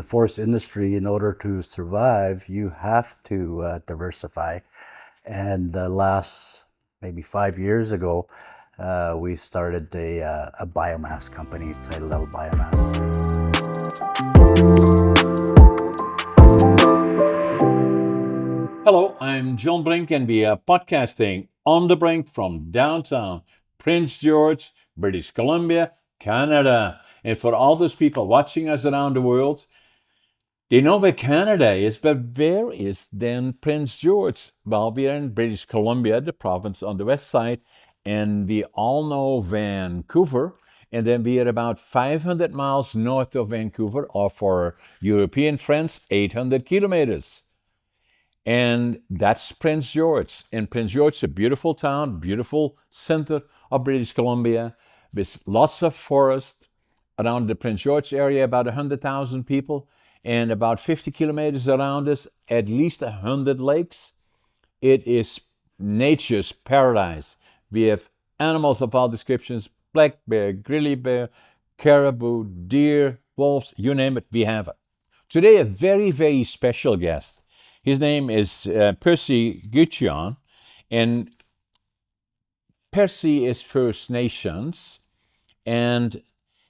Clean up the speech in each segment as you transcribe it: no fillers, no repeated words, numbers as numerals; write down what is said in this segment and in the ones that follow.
forest industry, in order to survive, you have to diversify. And the last maybe 5 years ago, we started a biomass company, Tŝideldel Biomass. Hello, I'm John Brink, and we are podcasting on the Brink from downtown Prince George, British Columbia, Canada. And for all those people watching us around the world, they know where Canada is, but where is then Prince George? Well, we are in British Columbia, the province on the west side, and we all know Vancouver. And then we are about 500 miles north of Vancouver, or for European friends, 800 kilometers. And that's Prince George. And Prince George is a beautiful town, beautiful center of British Columbia, with lots of forest around the Prince George area, about 100,000 people, and about 50 kilometers around us, at least 100 lakes. It is nature's paradise. We have animals of all descriptions: black bear, grizzly bear, caribou, deer, wolves, you name it, we have it. Today, a very, very special guest. His name is Percy Guichon, and Percy is First Nations, and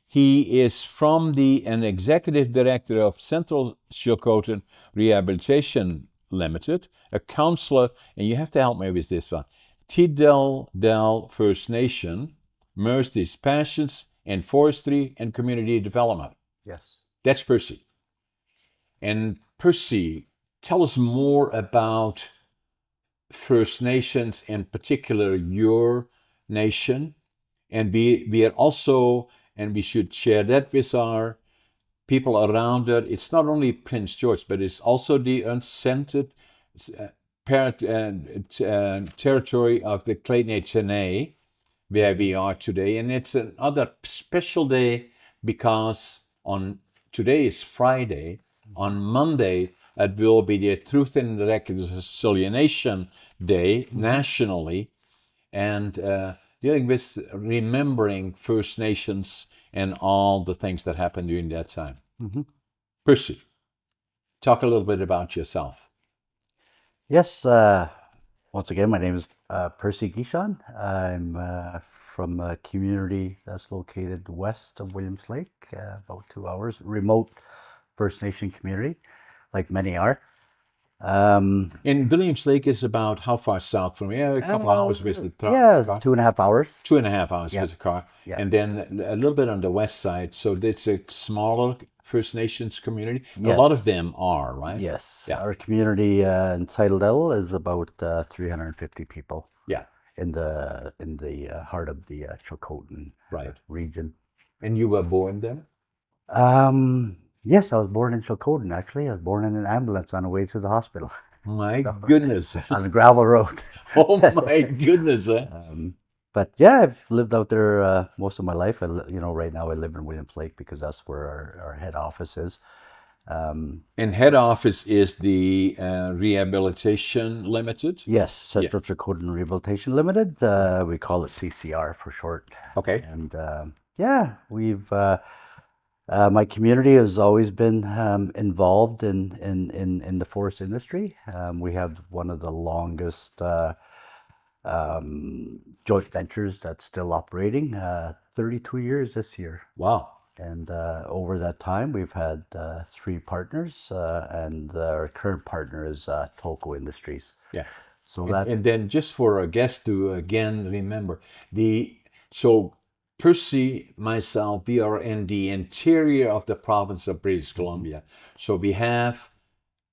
he is an executive director of Central Chilcotin Rehabilitation Limited, a councillor, and you have to help me with this one. Tŝideldel First Nation merged his passions in forestry and community development. Yes. That's Percy. And Percy, tell us more about First Nations, in particular your nation. And we are also, and we should share that with our people around it. It's not only Prince George, but it's also the unceded territory of the Tl'etinqox, where we are today. And it's another special day because today is Friday. On Monday, it will be the Truth and Reconciliation Day nationally, and dealing with remembering First Nations and all the things that happened during that time. Mm-hmm. Percy, talk a little bit about yourself. Yes. Once again, my name is Percy Guichon. I'm from a community that's located west of Williams Lake, about 2 hours, remote First Nation community, like many are. And Williams Lake is about how far south from here? A couple hours with the car? Yeah, 2.5 hours. 2.5 hours Yeah. with the car. Yeah. And then a little bit on the west side. So it's a smaller First Nations community. Yes. A lot of them are, right? Yes. Yeah. Our community in Tŝideldel is about 350 people. Yeah. In the heart of the Chilcotin region. And you were born there? Yes, I was born in Chilcotin, actually. I was born in an ambulance on the way to the hospital. My goodness. On a gravel road. Oh, my goodness. But yeah, I've lived out there most of my life. Right now I live in Williams Lake because that's where our head office is. And head office is the Rehabilitation Limited? Yes, Central Chilcotin Rehabilitation Limited. We call it CCR for short. Okay. And we've... my community has always been involved in the forest industry. We have one of the longest joint ventures that's still operating, 32 years this year. Wow. And over that time, we've had 3 partners, and our current partner is Tl'etinqox Industries. Yeah. So and then just for a guest to again remember, Percy, myself, we are in the interior of the province of British Columbia. So we have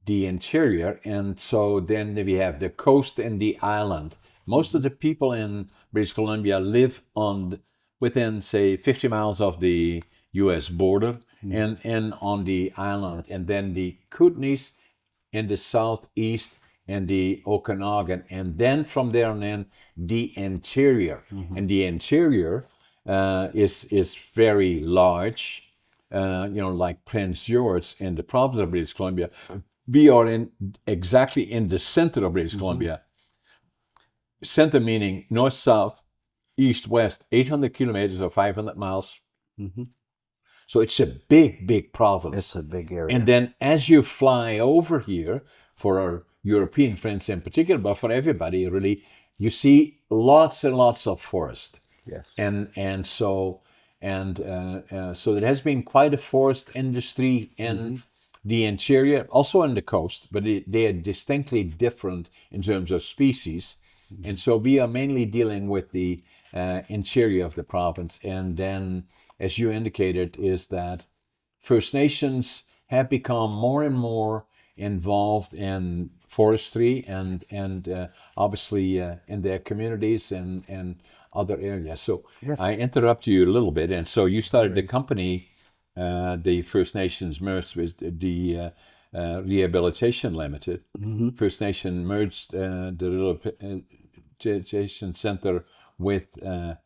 the interior, and so then we have the coast and the island. Most of the people in British Columbia live within, say, 50 miles of the U.S. border and on the island. And then the Kootenays in the southeast and the Okanagan. And then from there on in, the interior. And the interior is very large, like Prince George in the province of British Columbia. We are exactly in the center of British Columbia. Center meaning north, south, east, west, 800 kilometers or 500 miles. So it's a big, big province. It's a big area. And then as you fly over here, for our European friends in particular, but for everybody really, you see lots and lots of forest. Yes. So there has been quite a forest industry in the interior, also on the coast, but they are distinctly different in terms of species. And so we are mainly dealing with the interior of the province. And then, as you indicated, is that First Nations have become more and more involved in forestry and obviously in their communities and other areas. So Yeah. I interrupt you a little bit, and so you started the company, the First Nations merged with the Rehabilitation Limited. First Nation merged the Rehabilitation Center with a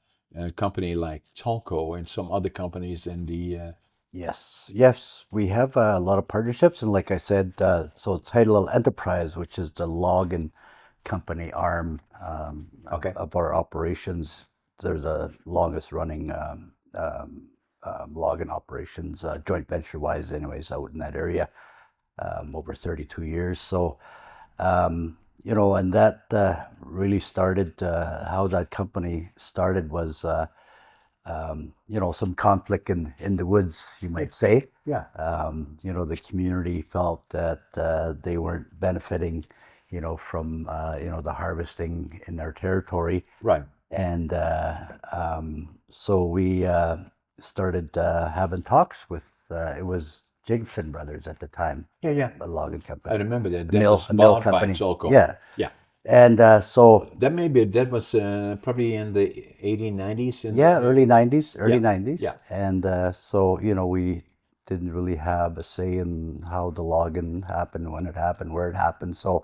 company like Tl'etinqox and some other companies in the Yes, we have a lot of partnerships, and like I said, so Tŝideldel Enterprise, which is the logging company arm Okay. of our operations. They're the longest running logging operations, joint venture wise, anyways, out in that area, over 32 years. So, and that really started. How that company started was. Some conflict in the woods, you might say. Yeah. The community felt that they weren't benefiting, from, the harvesting in their territory. Right. And so we started having talks with, it was Jigson Brothers at the time, Yeah. a logging I company. remember that. A That was a mill bought by company. Chilcotin. Yeah. Yeah. And so That was probably in the 1890s. yeah, early 90s, Yeah, 90s. yeah. And so, we didn't really have a say in how the logging happened, when it happened, where it happened. So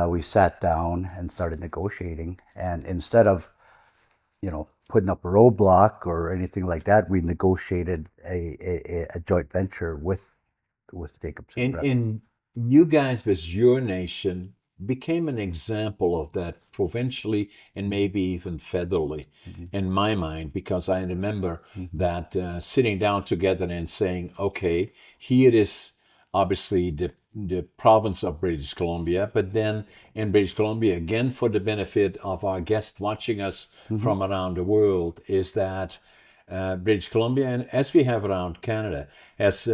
we sat down and started negotiating. And instead of, putting up a roadblock or anything like that, we negotiated a joint venture with Jacobson Brothers. And you guys, with your nation, became an example of that provincially and maybe even federally, in my mind, because I remember that sitting down together and saying, okay, here is obviously the province of British Columbia, but then in British Columbia, again, for the benefit of our guests watching us from around the world, is that British Columbia, and as we have around Canada, as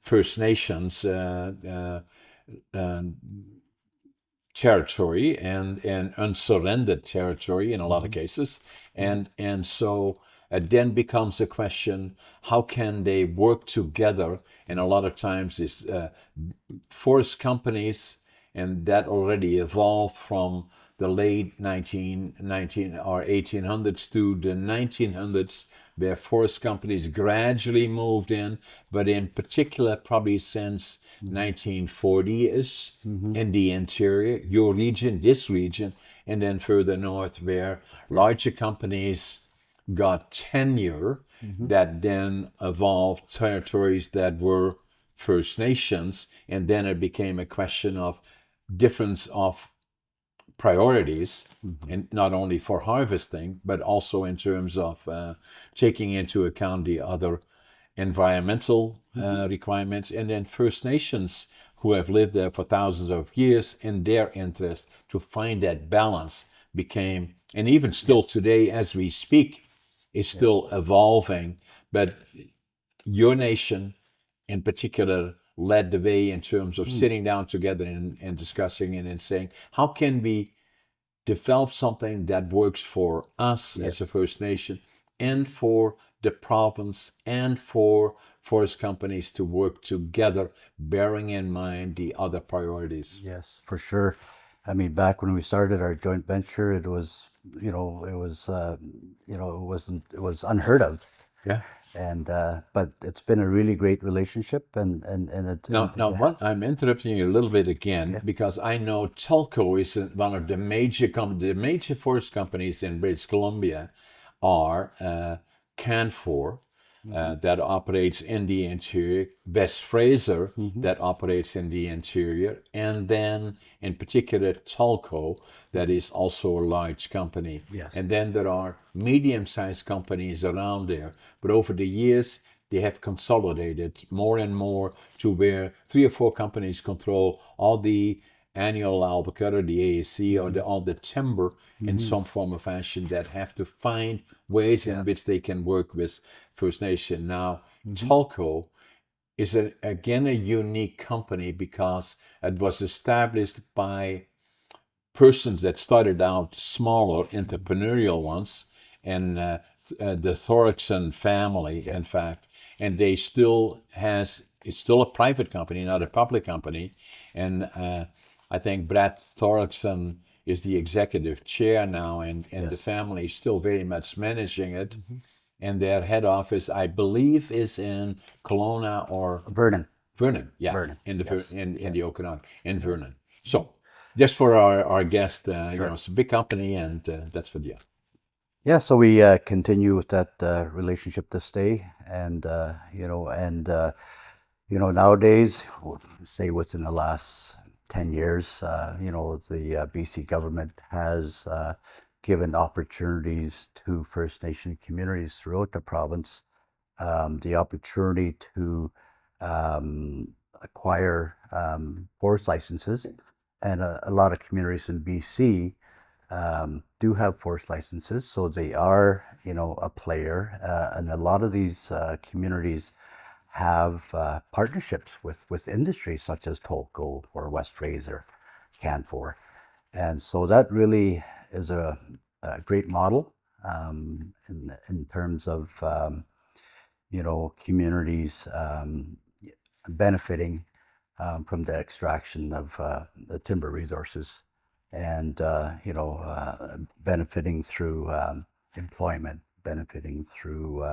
First Nations territory and unsurrendered territory in a lot of cases, and so it then becomes a question: how can they work together? And a lot of times is forest companies, and that already evolved from the late 19 or 1800s to the 1900s, where forest companies gradually moved in, but in particular, probably since 1940-ish in the interior, your region, this region, and then further north, where larger companies got tenure that then evolved territories that were First Nations, and then it became a question of difference of priorities, and not only for harvesting, but also in terms of taking into account the other environmental requirements, and then First Nations who have lived there for thousands of years, in their interest to find that balance became, and even still today as we speak, is still evolving. But your nation in particular led the way in terms of sitting down together and discussing it and saying, how can we develop something that works for us as a First Nation and for the province and for forest companies to work together, bearing in mind the other priorities. Yes, for sure. I mean, back when we started our joint venture, it was, it was unheard of. Yeah. And but it's been a really great relationship, and it. Now, I'm interrupting you a little bit again because I know Tl'etinqox is one of the the major forest companies in British Columbia are Canfor, that operates in the interior, West Fraser that operates in the interior, and then in particular Tl'etinqox that is also a large company. Yes. And then there are medium-sized companies around there. But over the years, they have consolidated more and more to where 3 or 4 companies control all the annual albuquerque, the AAC, or all the timber in some form or fashion, that have to find ways in which they can work with First Nation. Now, Tl'etinqox is again a unique company because it was established by persons that started out smaller, entrepreneurial ones, and the Thorson family, in fact, and they still has it's still a private company, not a public company, and I think Brad Thorson is the executive chair now, and the family is still very much managing it, and their head office, I believe, is in Kelowna or Vernon. Vernon, yeah, Vernon, in the yes. in the Okanagan, in Vernon. So, just for our guest, it's a big company, and that's for the Yeah, so we continue with that relationship this day, and nowadays, say within the last 10 years, the BC government has given opportunities to First Nation communities throughout the province, the opportunity to acquire forest licenses, and a lot of communities in BC do have forest licenses, so they are, a player, and a lot of these communities have partnerships with industries such as Tolko or West Fraser, Canfor, and so that really is a great model in terms of communities benefiting from the extraction of the timber resources, and benefiting through employment, benefiting through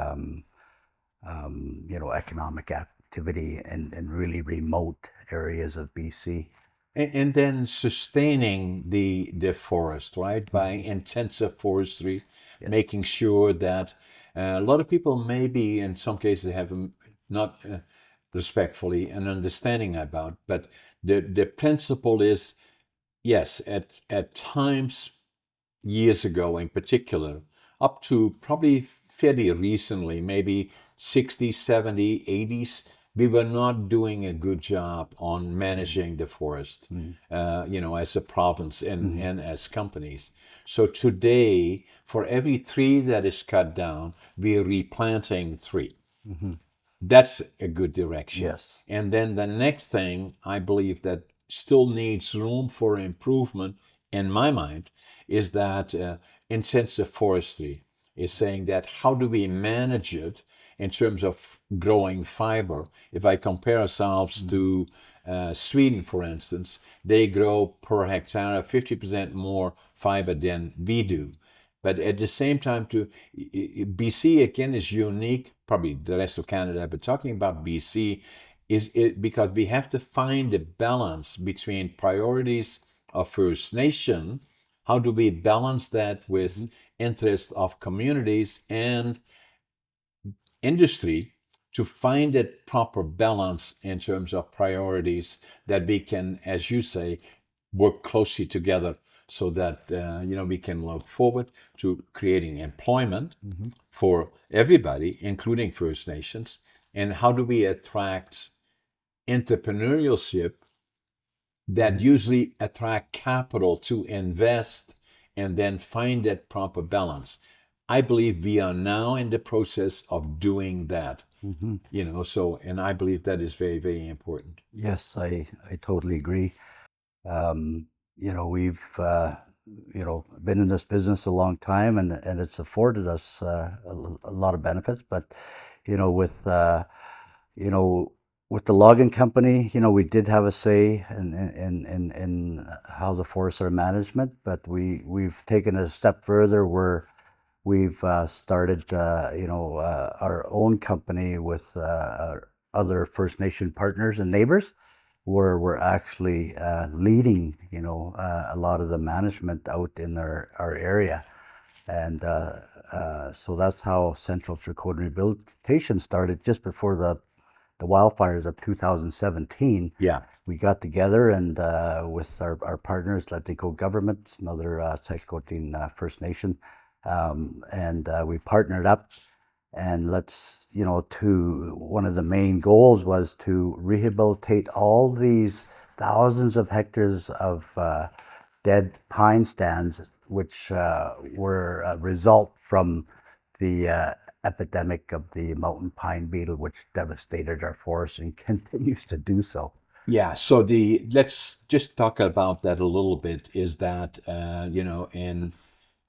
economic activity in really remote areas of BC. and then sustaining the forest, right, by intensive forestry, making sure that a lot of people maybe in some cases have not respectfully an understanding about, but the principle is, yes, at times, years ago in particular, up to probably fairly recently, maybe 60s, 70s, 80s, we were not doing a good job on managing the forest, as a province and as companies. So today, for every tree that is cut down, we're replanting 3. That's a good direction. Yes. And then the next thing I believe that still needs room for improvement in my mind is that intensive forestry is saying that how do we manage it in terms of growing fiber? If I compare ourselves to Sweden, for instance, they grow per hectare 50% more fiber than we do. But at the same time, BC again is unique, probably the rest of Canada, but talking about BC is it because we have to find a balance between priorities of First Nation. How do we balance that with interest of communities and industry to find that proper balance in terms of priorities that we can, as you say, work closely together so that we can look forward to creating employment for everybody, including First Nations, and how do we attract entrepreneurship that usually attract capital to invest and then find that proper balance. I believe we are now in the process of doing that. And I believe that is very, very important. Yes, I totally agree. We've been in this business a long time, and it's afforded us a lot of benefits. But with with the logging company, we did have a say in how the forests are management. But we've taken it a step further where we've started our own company with our other First Nation partners and neighbors, where we're actually leading, a lot of the management out in our area. And so that's how Central Chilcotin Rehabilitation started just before the wildfires of 2017. Yeah. We got together and with our partners, Tl'etinqox government, another Chilcotin First Nation, and we partnered up and let's, to one of the main goals was to rehabilitate all these thousands of hectares of dead pine stands, which were a result from the epidemic of the mountain pine beetle, which devastated our forests and continues to do so. Yeah, so let's just talk about that a little bit. Is that and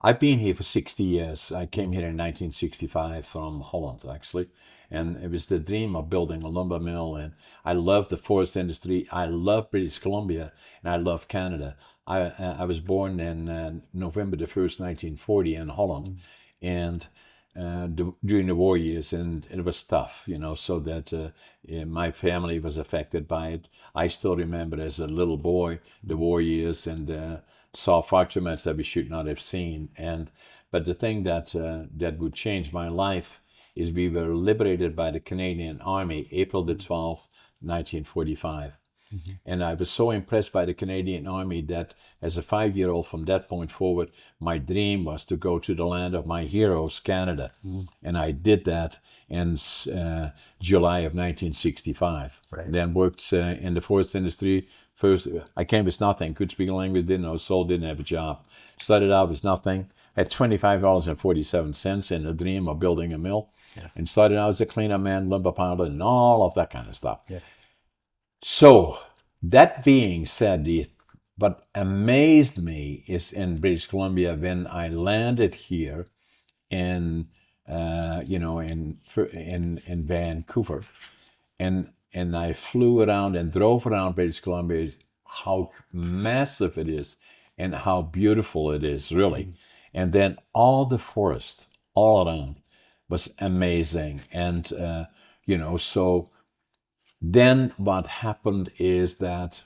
I've been here for 60 years. I came here in 1965 from Holland, actually, and it was the dream of building a lumber mill. And I love the forest industry. I love British Columbia, and I love Canada. I was born in November the 1st, 1940, in Holland, and during the war years, and it was tough, so that my family was affected by it. I still remember as a little boy the war years, and saw far too much that we should not have seen. But the thing that would change my life is we were liberated by the Canadian Army April the 12th, 1945. And I was so impressed by the Canadian Army that as a 5-year-old from that point forward, my dream was to go to the land of my heroes, Canada. And I did that in July of 1965. Right. Then worked in the forest industry. First, I came with nothing, could speak a language, didn't know soul, didn't have a job. Started out with nothing, had $25.47 and a dream of building a mill. Yes. And started out as a cleanup man, lumber pilot, and all of that kind of stuff. Yes. So, that being said, what amazed me is in British Columbia when I landed here in in Vancouver, and I flew around and drove around British Columbia, how massive it is and how beautiful it is, really. And then all the forest all around was amazing. And so then what happened is that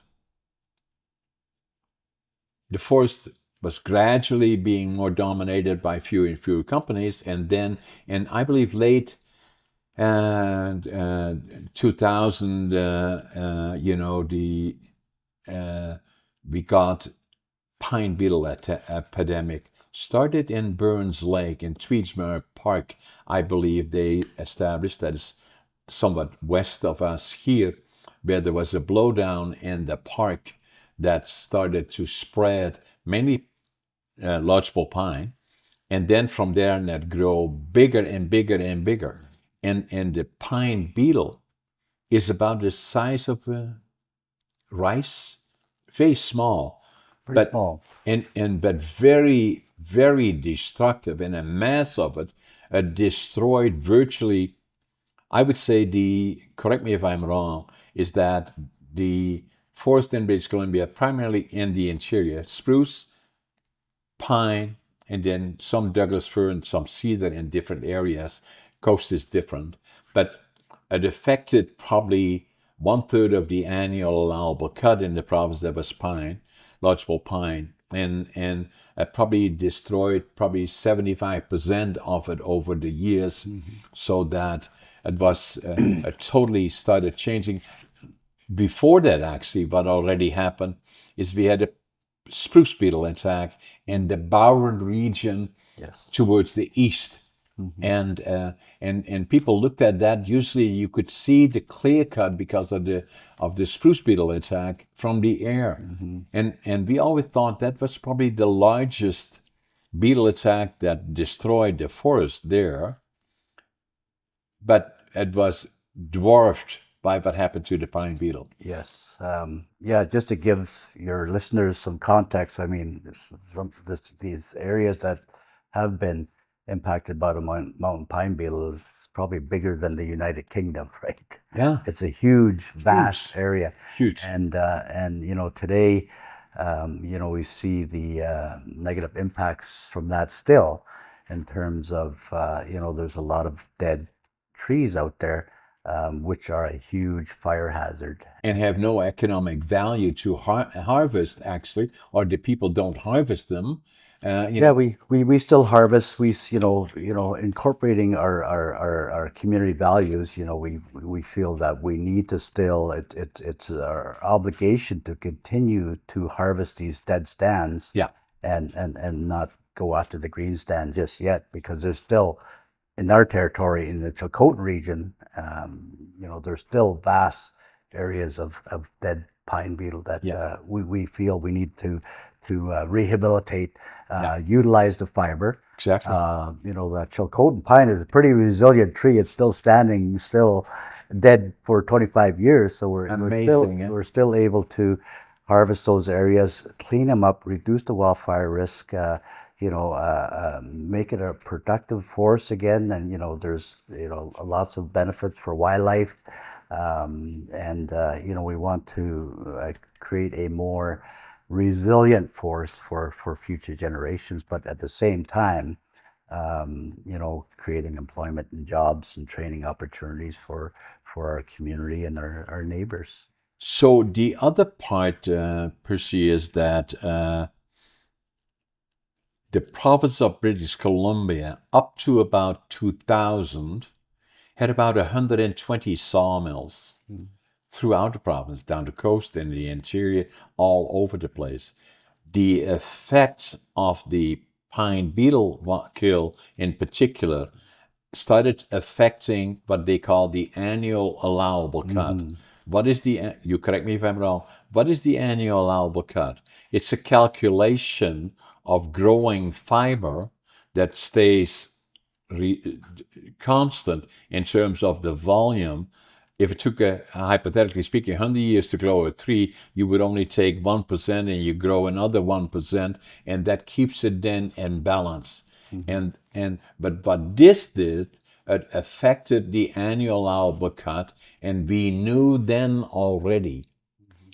the forest was gradually being more dominated by fewer and fewer companies, and then, and I believe late 2000, we got pine beetle epidemic. Started in Burns Lake in Tweedsmuir Park, I believe they established, that is somewhat west of us here, where there was a blowdown in the park that started to spread mainly lodgepole pine, and then from there that grow bigger and bigger and bigger, and the pine beetle is about the size of rice, very small, Pretty small. but very, very destructive, and a mass of it destroyed virtually. I would say correct me if I'm wrong, is that the forest in British Columbia, primarily in the interior, spruce, pine, and then some Douglas fir and some cedar in different areas. Coast is different, but it affected probably 1/3 of the annual allowable cut in the province that was pine, lodgepole pine, and probably destroyed probably 75% of it over the years, so that it was it totally started changing. Before that, actually, what already happened is we had a spruce beetle attack in the Bowen region. Yes. Towards the east. And people looked at that. Usually you could see the clear cut because of the spruce beetle attack from the air. And we always thought that was probably the largest beetle attack that destroyed the forest there, but it was dwarfed by what happened to the pine beetle. Yes. Yeah, just to give your listeners some context, I mean, these areas that have been impacted by the mountain pine beetle is probably bigger than the United Kingdom, right? Yeah. It's a huge, vast area. Huge. And today, we see the negative impacts from that still, in terms of, there's a lot of dead trees out there, which are a huge fire hazard. And have no economic value to harvest, actually, or the people don't harvest them. Yeah, we still harvest. We incorporating our community values. We feel that we need to still, it's our obligation to continue to harvest these dead stands. Yeah. And not go after the green stand just yet, because there's still in our territory, in the Chilcotin region, there's still vast areas of dead pine beetle that we feel we need to rehabilitate, utilize the fiber. Exactly. The Chilcotin pine is a pretty resilient tree. It's still standing, still dead for 25 years. So we're still able to harvest those areas, clean them up, reduce the wildfire risk, make it a productive forest again. And, there's, lots of benefits for wildlife. We want to create a more resilient forest for future generations, but at the same time, creating employment and jobs and training opportunities for our community and our neighbors. So the other part, Percy, is that the province of British Columbia, up to about 2000, had about 120 sawmills throughout the province, down the coast, in the interior, all over the place. The effects of the pine beetle kill in particular started affecting what they call the annual allowable cut. What is you correct me if I'm wrong, what is the annual allowable cut? It's a calculation of growing fiber that stays constant in terms of the volume. If it took, hypothetically speaking, 100 years to grow a tree, you would only take 1% and you grow another 1%, and that keeps it then in balance. But what this did, it affected the annual allowable cut, and we knew then already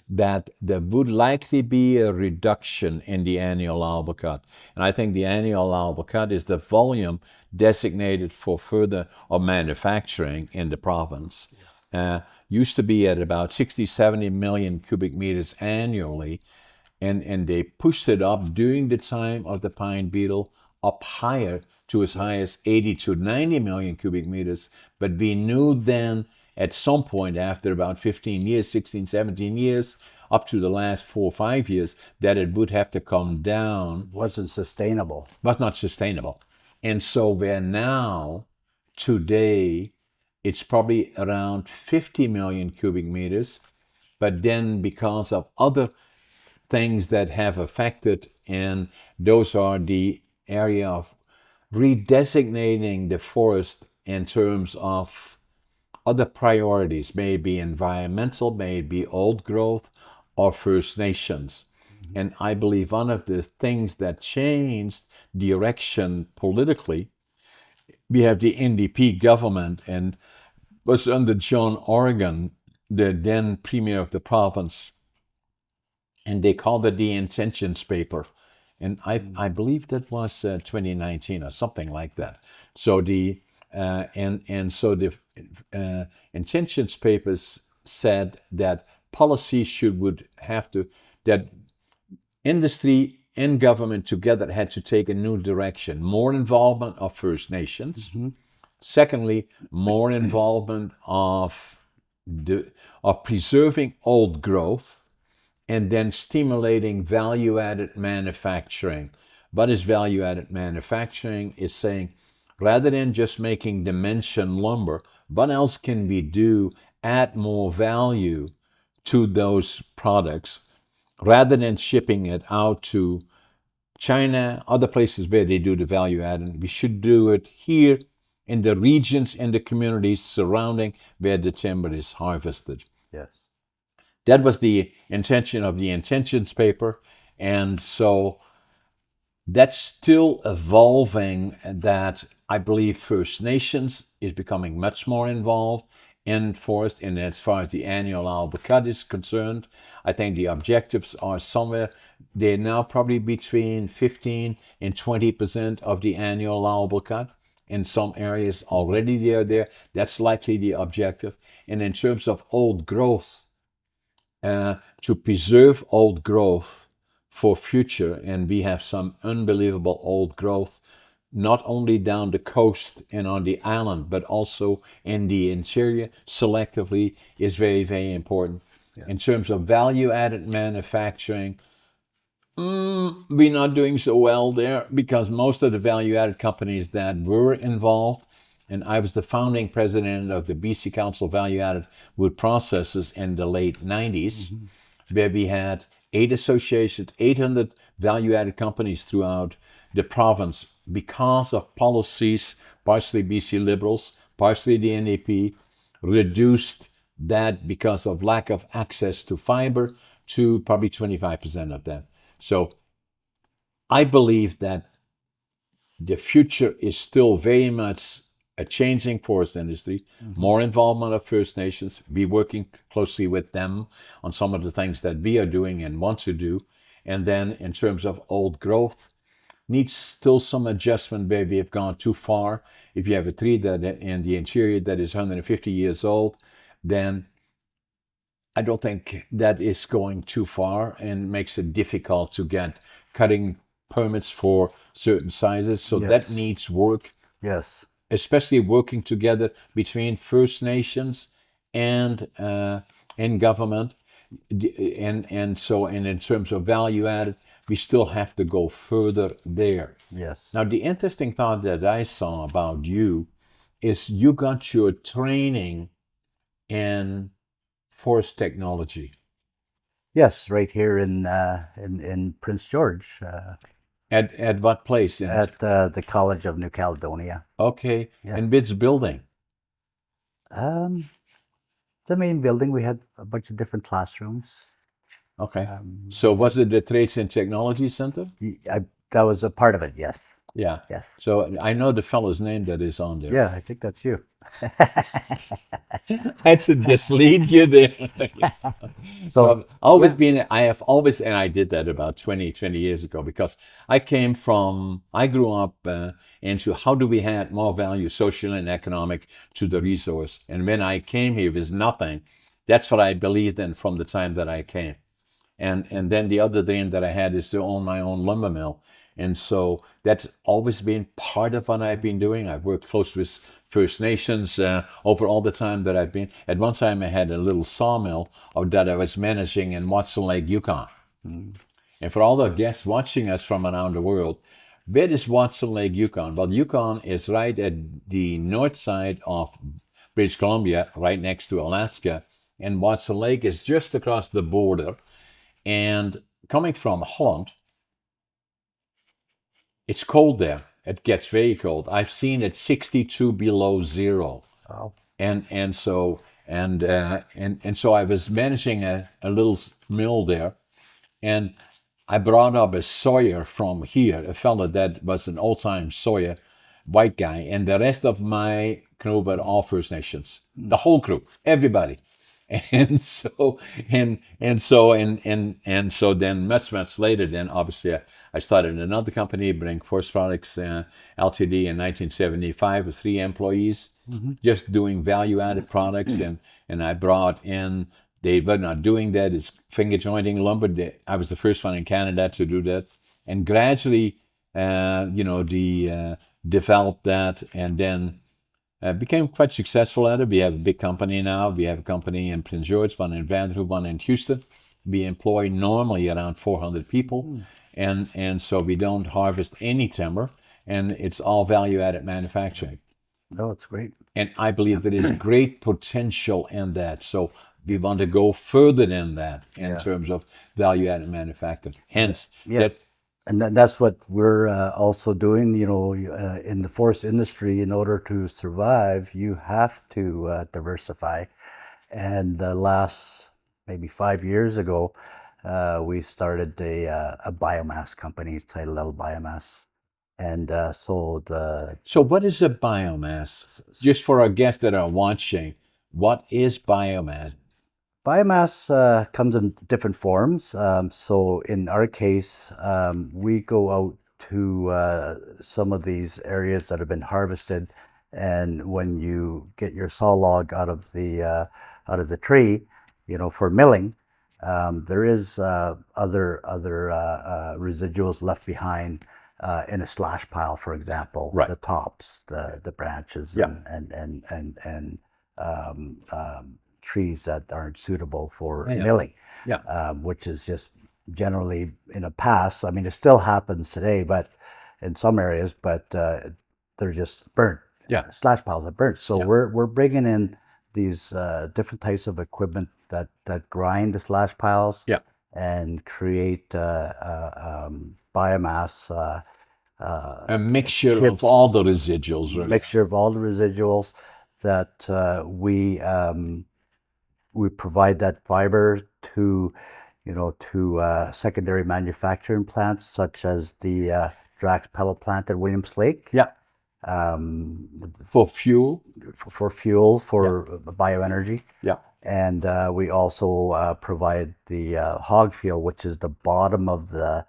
that there would likely be a reduction in the annual allowable cut. And I think the annual allowable cut is the volume designated for further or manufacturing in the province. Used to be at about 60, 70 million cubic meters annually, and they pushed it up during the time of the pine beetle up higher to as high as 80 to 90 million cubic meters. But we knew then at some point after about 15 years, 16, 17 years, up to the last 4 or 5 years, that it would have to come down. Wasn't sustainable. Was not sustainable. And so we're now, today, it's probably around 50 million cubic meters. But then because of other things that have affected, and those are the area of redesignating the forest in terms of other priorities, maybe environmental, maybe old growth, or First Nations. And I believe one of the things that changed direction politically, we have the NDP government, and was under John Oregon, the then premier of the province, and they called it the intentions paper. And I believe that was 2019 or something like that. So the intentions papers said that policy would have to, that industry and government together had to take a new direction, more involvement of First Nations. Secondly, more involvement of preserving old growth, and then stimulating value-added manufacturing. What is value-added manufacturing? Is saying, rather than just making dimension lumber, what else can we do, add more value to those products, rather than shipping it out to China, other places where they do the value added. We should do it here in the regions and the communities surrounding where the timber is harvested. Yes. That was the intention of the intentions paper. And so that's still evolving, and that I believe First Nations is becoming much more involved in forest. And as far as the annual allowable cut is concerned, I think the objectives are somewhere, they're now probably between 15 and 20% of the annual allowable cut. In some areas already they are there. That's likely the objective. And in terms of old growth, to preserve old growth for future, and we have some unbelievable old growth, not only down the coast and on the island, but also in the interior, selectively, is very, very important. Yeah. In terms of value-added manufacturing, we're not doing so well there, because most of the value-added companies that were involved and I was the founding president of the BC Council Value Added Wood Processors in the late 90s, where we had 8 associations, 800 value-added companies throughout the province because of policies, partially BC Liberals, partially the NDP, reduced that because of lack of access to fiber to probably 25% of that. So I believe that the future is still very much a changing forest industry, more involvement of First Nations, be working closely with them on some of the things that we are doing and want to do. And then in terms of old growth, needs still some adjustment where we have gone too far. If you have a tree that in the interior that is 150 years old, then I don't think that is going too far and makes it difficult to get cutting permits for certain sizes. So that Yes. needs work, Yes. especially working together between First Nations and government. And in terms of value added, we still have to go further there. Yes. Now, the interesting thought that I saw about you is you got your training in forest technology. Yes, right here in Prince George, At what place? at the College of New Caledonia. Okay. Yes. And which building? Um, the main building, we had a bunch of different classrooms. Okay. So was it the Trades and Technology Center? That was a part of it. Yes. Yeah. Yes. So I know the fellow's name that is on there. Yeah, I think that's you. I should just lead you there. So I've always yeah. been, I have always, and I did that about 20 years ago because I grew up into how do we add more value, social and economic, to the resource. And when I came here with nothing, that's what I believed in from the time that I came. And then the other dream that I had is to own my own lumber mill. And so that's always been part of what I've been doing. I've worked close with First Nations over all the time that I've been. At one time, I had a little sawmill that I was managing in Watson Lake, Yukon. And for all the guests watching us from around the world, where is Watson Lake, Yukon? Well, Yukon is right at the north side of British Columbia, right next to Alaska. And Watson Lake is just across the border. And coming from Holland, it's cold there. It gets very cold. I've seen it 62 below zero. Oh. And so I was managing a little mill there, and I brought up a sawyer from here, a fella that was an old-time sawyer, white guy, and the rest of my crew were all First Nations. The whole crew, everybody. And so then much later, then obviously I started another company, Brink Forest Products Ltd. in 1975 with 3 employees, just doing value-added products, and I brought in. They were not doing that. It's finger jointing lumber. I was the first one in Canada to do that, and gradually, developed that, and then became quite successful at it. We have a big company now. We have a company in Prince George, one in Vanderhoof, one in Houston. We employ normally around 400 people, and so we don't harvest any timber, and it's all value-added manufacturing. Oh, it's great. And I believe there is great potential in that. So we want to go further than that in terms of value-added manufacturing. Hence, that. And that's what we're also doing. In the forest industry, in order to survive, you have to diversify. And the last maybe 5 years ago, we started a biomass company, Tŝideldel Biomass, and sold. So what is a biomass? Just for our guests that are watching, what is biomass? Biomass comes in different forms. So in our case, we go out to some of these areas that have been harvested, and when you get your saw log out of the tree, for milling, there is other residuals left behind in a slash pile, for example, Right. the tops, the branches, Yeah. and trees that aren't suitable for Yeah. milling, Yeah. which is just generally in a past. I mean, it still happens today, but in some areas, but they're just burnt Yeah. slash piles that burn. So Yeah. we're bringing in these different types of equipment that grind the slash piles Yeah. and create biomass. A mixture of Chips, all the residuals, really. mixture of all the residuals that we provide that fiber to, secondary manufacturing plants such as the Drax pellet plant at Williams Lake. Yeah. For fuel. For fuel, for bioenergy. Yeah. And we also provide the hog fuel, which is the bottom of the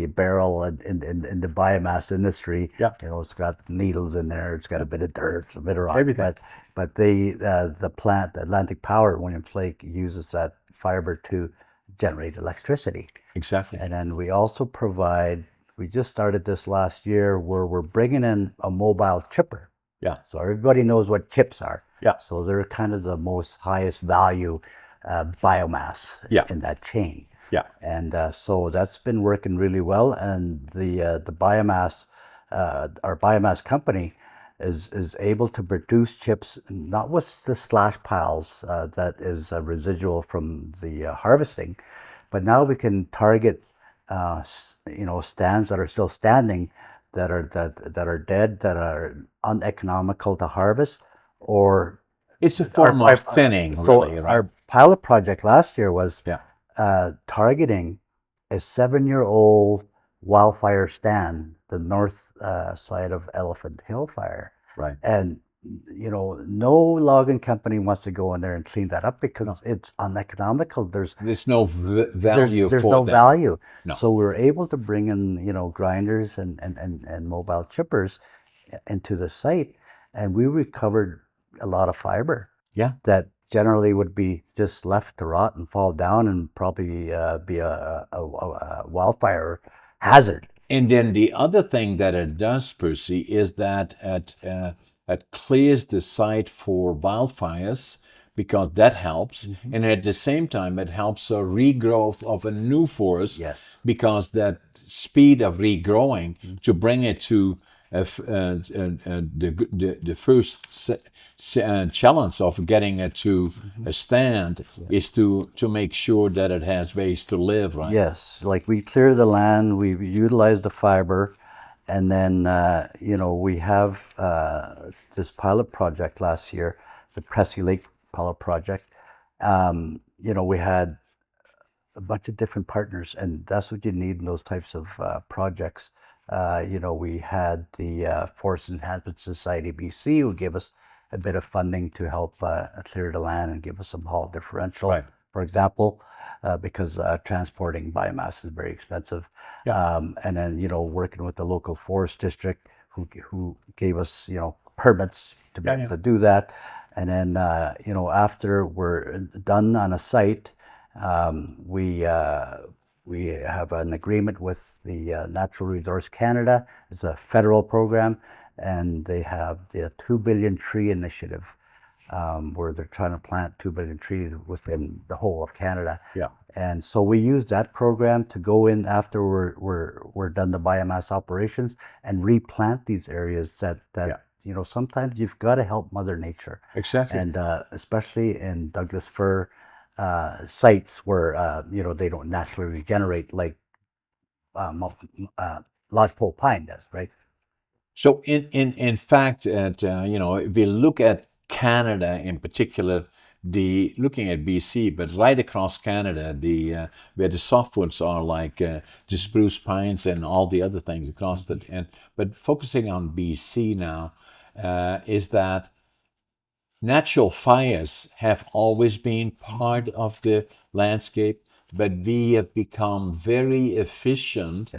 barrel in the biomass industry. Yeah. It's got needles in there. It's got a bit of dirt, a bit of rock. Everything. But the plant, Atlantic Power at Williams Lake, uses that fiber to generate electricity. Exactly. And then we also provide. We just started this last year where we're bringing in a mobile chipper. Yeah. So everybody knows what chips are. Yeah. So they're kind of the most highest value biomass in that chain. Yeah. And so that's been working really well. And the biomass, our biomass company, is able to produce chips not with the slash piles that is a residual from the harvesting, but now we can target stands that are still standing, that are dead, that are uneconomical to harvest, or it's a form of thinning. So really, right? our pilot project last year was Yeah. targeting a 7-year-old wildfire stand, the north side of Elephant Hill fire. Right. And no logging company wants to go in there and clean that up because it's uneconomical. There's no value there's for no them. value. No. So we're able to bring in grinders and mobile chippers into the site, and we recovered a lot of fiber. Yeah. That generally would be just left to rot and fall down and probably be a wildfire hazard. And then the other thing that it does, Percy, is that it clears the site for wildfires, because that helps. And at the same time, it helps a regrowth of a new forest. Yes. Because that speed of regrowing to bring it to the first challenge of getting it to a stand is to make sure that it has ways to live, right? Yes, like we clear the land, we utilize the fiber, and then we have this pilot project last year, the Percy Lake pilot project. We had a bunch of different partners, and that's what you need in those types of projects. We had the Forest Enhancement Society BC, who gave us a bit of funding to help clear the land and give us some haul differential, Right. for example, because transporting biomass is very expensive. Yeah. And then working with the local forest district, who gave us permits to be able to do that. And then after we're done on a site, we have an agreement with the Natural Resource Canada. It's a federal program, and they have the 2 billion tree initiative, where they're trying to plant 2 billion trees within the whole of Canada. Yeah. And so we use that program to go in after we're done the biomass operations and replant these areas that sometimes you've got to help Mother Nature. Exactly. And especially in Douglas fir sites where they don't naturally regenerate like lodgepole pine does, right? So in fact, if we look at Canada in particular, looking at BC, but right across Canada, where the softwoods are like the spruce pines and all the other things across it, but focusing on BC now, is that natural fires have always been part of the landscape, but we have become very efficient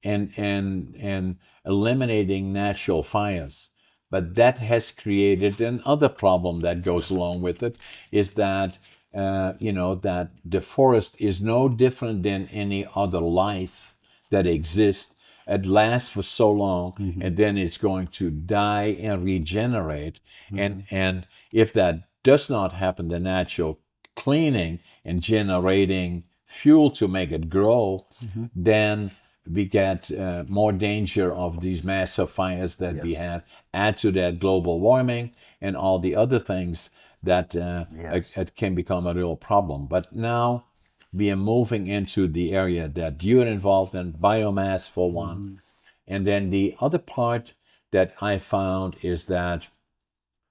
in eliminating natural fires. But that has created another problem that goes along with it, is that that the forest is no different than any other life that exists. It lasts for so long, and then it's going to die and regenerate. And if that does not happen, the natural cleaning and generating fuel to make it grow, then we get more danger of these massive fires that we have, add to that global warming and all the other things that it can become a real problem. But now we are moving into the area that you're involved in, biomass for one. And then the other part that I found is that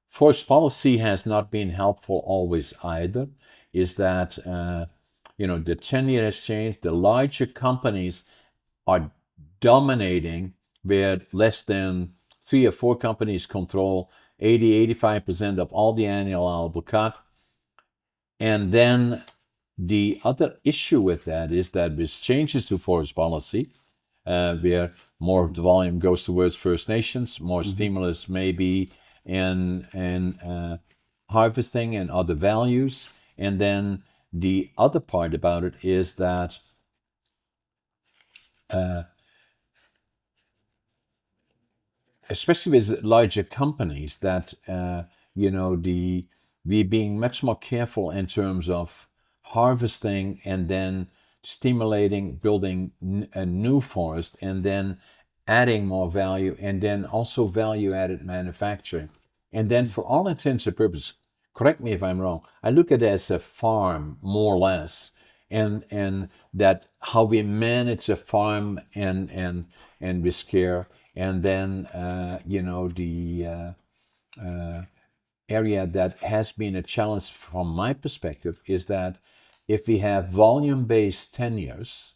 forest policy has not been helpful always either, is that, the tenure has changed. The larger companies are dominating, where less than 3 or 4 companies control 85% of all the annual allowable cut. And then the other issue with that is that with changes to forest policy, where more of the volume goes towards First Nations, more stimulus maybe in harvesting and other values. And then the other part about it is that especially with larger companies, that we being much more careful in terms of harvesting and then stimulating building a new forest and then adding more value and then also value added manufacturing. And then for all intents and purposes, correct me if I'm wrong, I look at it as a farm more or less, and that how we manage a farm and with care. And then the area that has been a challenge from my perspective is that if we have volume-based tenures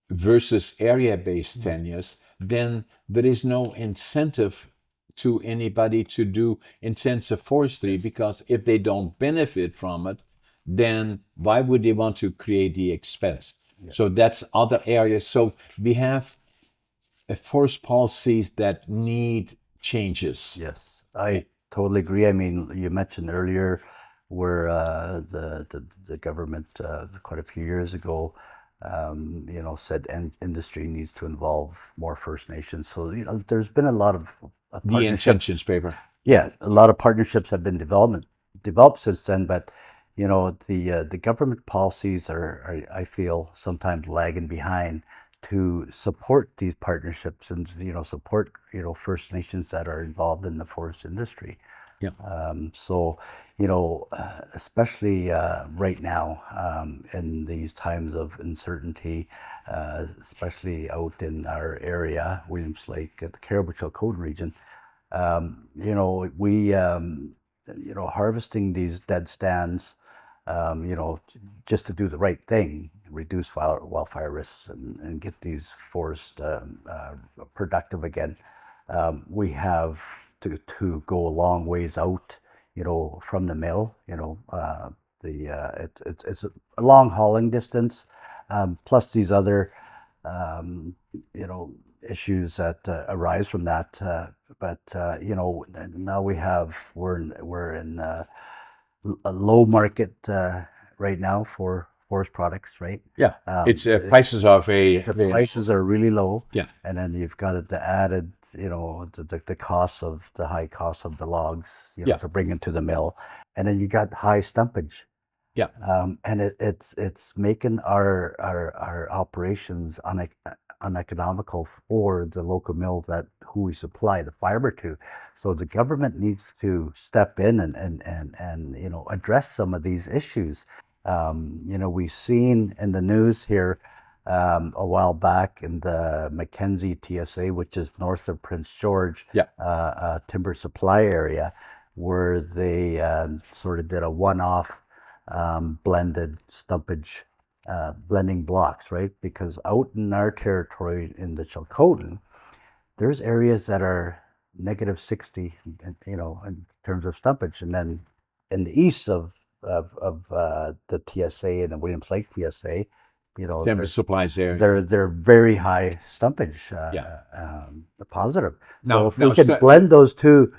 versus area-based tenures, then there is no incentive to anybody to do intensive forestry, because if they don't benefit from it, then why would they want to create the expense? So that's other areas. So we have forest policies that need changes. Yes, I totally agree. I mean, you mentioned earlier where the government quite a few years ago, said industry needs to involve more First Nations. So there's been a lot of The partnerships. intentions paper. Yeah, a lot of partnerships have been developed since then, but the government policies are, I feel, sometimes lagging behind to support these partnerships and support First Nations that are involved in the forest industry. Yeah. So especially right now, in these times of uncertainty, especially out in our area, Williams Lake, at the Caribou-Chilcotin region, we harvesting these dead stands, just to do the right thing, reduce wildfire risks and get these forests productive again. We have to go a long ways out, from the mill. It's a long hauling distance, plus these other issues that arise from that. But now we're in a low market right now for forest products, right? Yeah. It's prices are The prices are really low. Yeah. And then you've got the added, the cost of the high cost of the logs, to bring into the mill, and then you got high stumpage. Yeah. And it's making our operations uneconomical for the local mill who we supply the fiber to. So the government needs to step in and address some of these issues. We've seen in the news here a while back in the Mackenzie TSA, which is north of Prince George, timber supply area, where they sort of did a one-off blended stumpage, blending blocks, right? Because out in our territory in the Chilcotin, there's areas that are -60, in terms of stumpage, and then in the east of the TSA and the Williams Lake TSA, timber supplies there. they're very high stumpage, positive. So Now- if we now, can Scott- blend those two,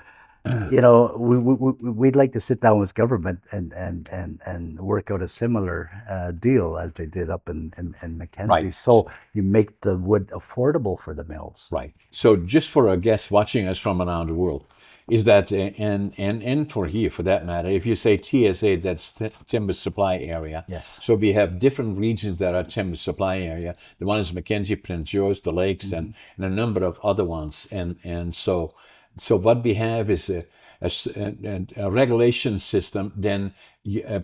we'd like to sit down with government and work out a similar deal as they did up in Mackenzie. Right. So you make the wood affordable for the mills. Right. So just for our guests watching us from around the world, is that and for here for that matter, if you say TSA, that's timber supply area. Yes. So we have different regions that are timber supply area. The one is Mackenzie, Prince George, the Lakes, and a number of other ones. And so what we have is a regulation system. Then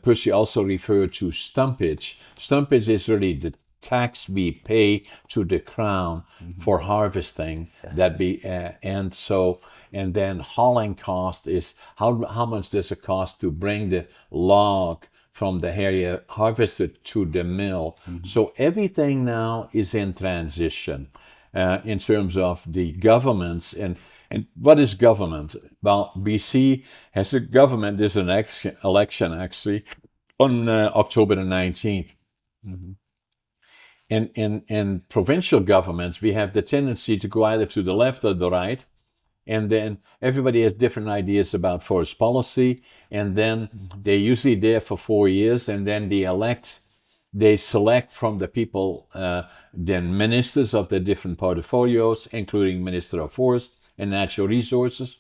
Percy also referred to stumpage. Stumpage is really the tax we pay to the crown for harvesting. Yes. That be and then hauling cost is how much does it cost to bring the log from the area harvested to the mill. So everything now is in transition in terms of the governments. And what is government? Well, BC has a government. There's an election actually on October the 19th. In provincial governments, we have the tendency to go either to the left or the right. And then everybody has different ideas about forest policy. And then they're usually there for 4 years. And then they select from the people, then ministers of the different portfolios, including Minister of Forest and Natural Resources.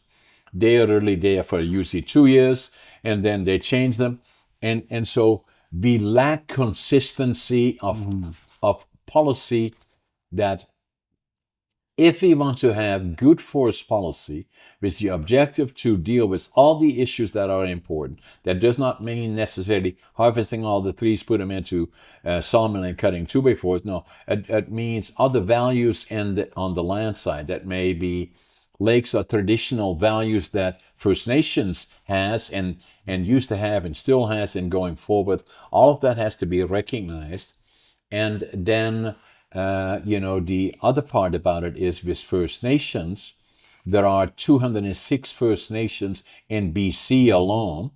They are really there for usually 2 years, and then they change them. And so we lack consistency of policy that if we want to have good forest policy with the objective to deal with all the issues that are important, that does not mean necessarily harvesting all the trees, put them into sawmill and cutting 2x4s. No, it means other values on the land side that may be lakes or traditional values that First Nations has and used to have and still has and going forward. All of that has to be recognized. And then the other part about it is with First Nations, there are 206 First Nations in BC alone.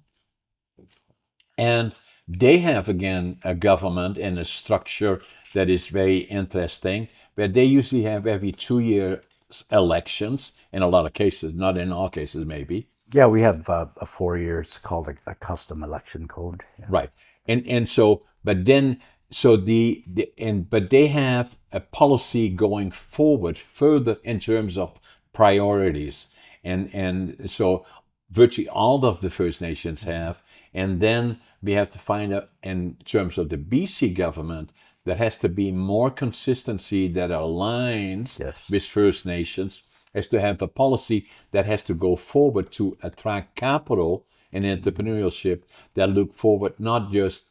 And they have, again, a government and a structure that is very interesting, where they usually have every 2 year elections in a lot of cases, not in all cases, maybe. Yeah, we have a 4 year. It's called a custom election code. Yeah. Right. And so, but then, so but they have a policy going forward further in terms of priorities. And so virtually all of the First Nations have. And then we have to find out in terms of the BC government, there has to be more consistency that aligns Yes. with First Nations, has to have a policy that has to go forward to attract capital and entrepreneurship that look forward not just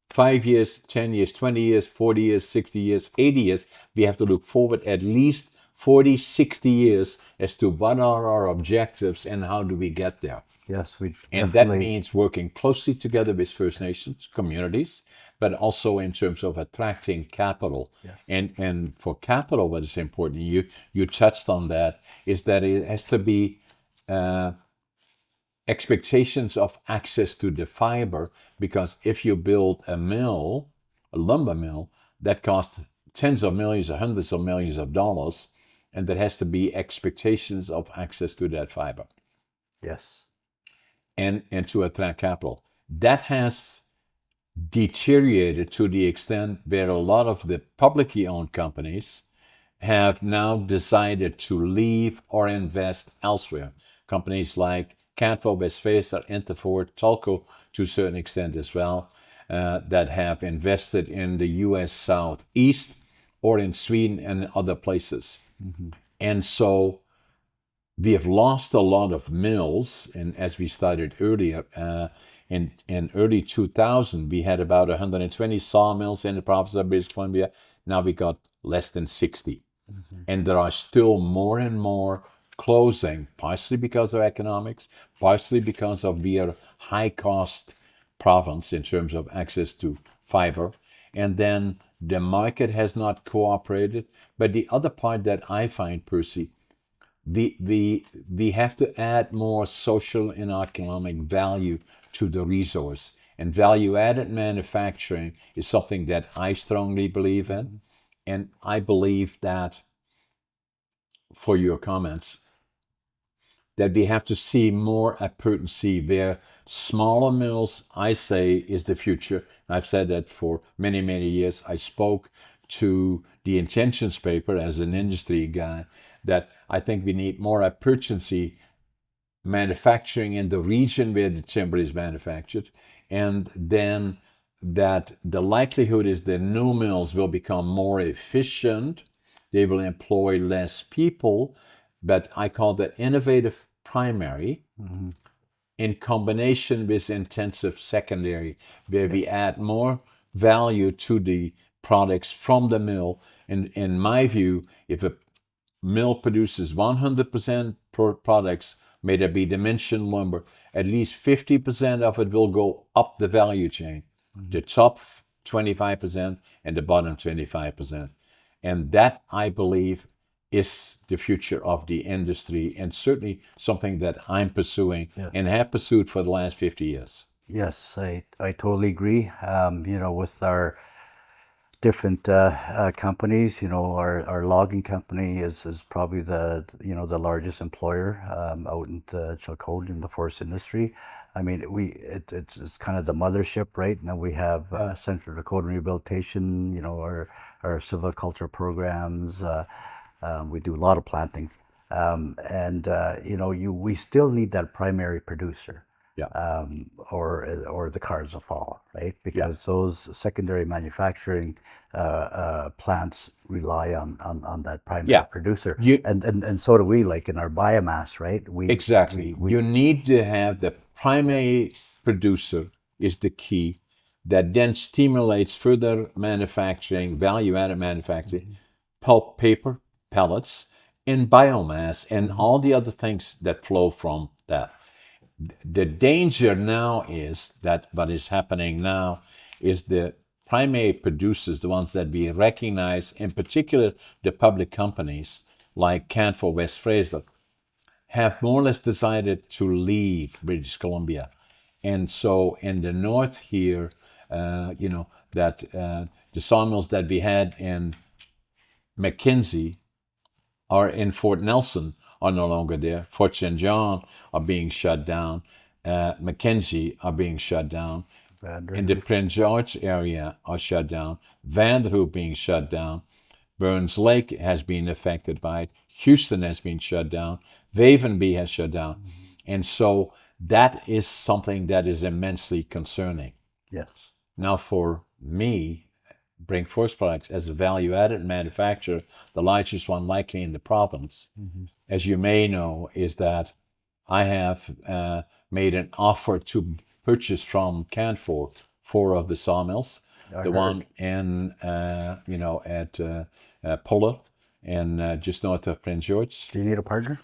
5 years, 10 years, 20 years, 40 years, 60 years, 80 years. We have to look forward at least 40, 60 years as to what are our objectives and how do we get there. Yes, we And definitely. that means working closely together with First Nations communities, but also in terms of attracting capital. Yes. And for capital, what is important, you touched on that, is that it has to be expectations of access to the fiber, because if you build a mill, a lumber mill, that costs tens of millions or hundreds of millions of dollars, and there has to be expectations of access to that fiber Yes. and to attract capital. That has deteriorated to the extent where a lot of the publicly owned companies have now decided to leave or invest elsewhere. Companies like Canfor, Westfacer, Interfor, Tolko to a certain extent as well, that have invested in the US Southeast or in Sweden and other places. And so we have lost a lot of mills. And as we started earlier, in early 2000, we had about 120 sawmills in the province of British Columbia. Now we got less than 60. And there are still more and more closing, partially because of economics, partially because of we are high-cost province in terms of access to fiber. And then the market has not cooperated. But the other part that I find, Percy, we have to add more social and economic value to the resource. And value-added manufacturing is something that I strongly believe in. And I believe that, for your comments, that we have to see more appetency where smaller mills, I say, is the future. I've said that for many, many years. I spoke to the intentions paper as an industry guy that I think we need more appetency manufacturing in the region where the timber is manufactured, and then that the likelihood is the new mills will become more efficient, they will employ less people, but I call that innovative primary in combination with intensive secondary, where we add more value to the products from the mill. And in my view, if a mill produces 100% products, may there be dimension lumber, at least 50% of it will go up the value chain. The top 25% and the bottom 25%. And that, I believe, is the future of the industry, and certainly something that I'm pursuing and have pursued for the last 50 years. Yes, I totally agree. With our different companies, our logging company is probably the largest employer out in Chilcotin in the forest industry. I mean, it's kind of the mothership, right? Now we have Central Dakota Rehabilitation, our silviculture programs. We do a lot of planting, we still need that primary producer. Yeah. Or the cards will fall, right? Because those secondary manufacturing plants rely on that primary producer. And so do we, like in our biomass, right? Exactly. You need to have the primary producer is the key, that then stimulates further manufacturing, value-added manufacturing, pulp, paper, pellets, and biomass, and all the other things that flow from that. The danger now is that what is happening now is the primary producers, the ones that we recognize, in particular the public companies like Canfor West Fraser, have more or less decided to leave British Columbia. And so in the north here, the sawmills that we had in Mackenzie are in Fort Nelson are no longer there. Fort St. John are being shut down. Mackenzie are being shut down. In the Prince George area are shut down. Vanderhoof being shut down. Burns Lake has been affected by it. Houston has been shut down. Wavenby has shut down. And so that is something that is immensely concerning. Yes. Now for me, Brink Forest Products as a value-added manufacturer, the largest one likely in the province, as you may know, is that I have made an offer to purchase from Canfor 4 of the sawmills. One in, at Pulla and just north of Prince George. Do you need a partner?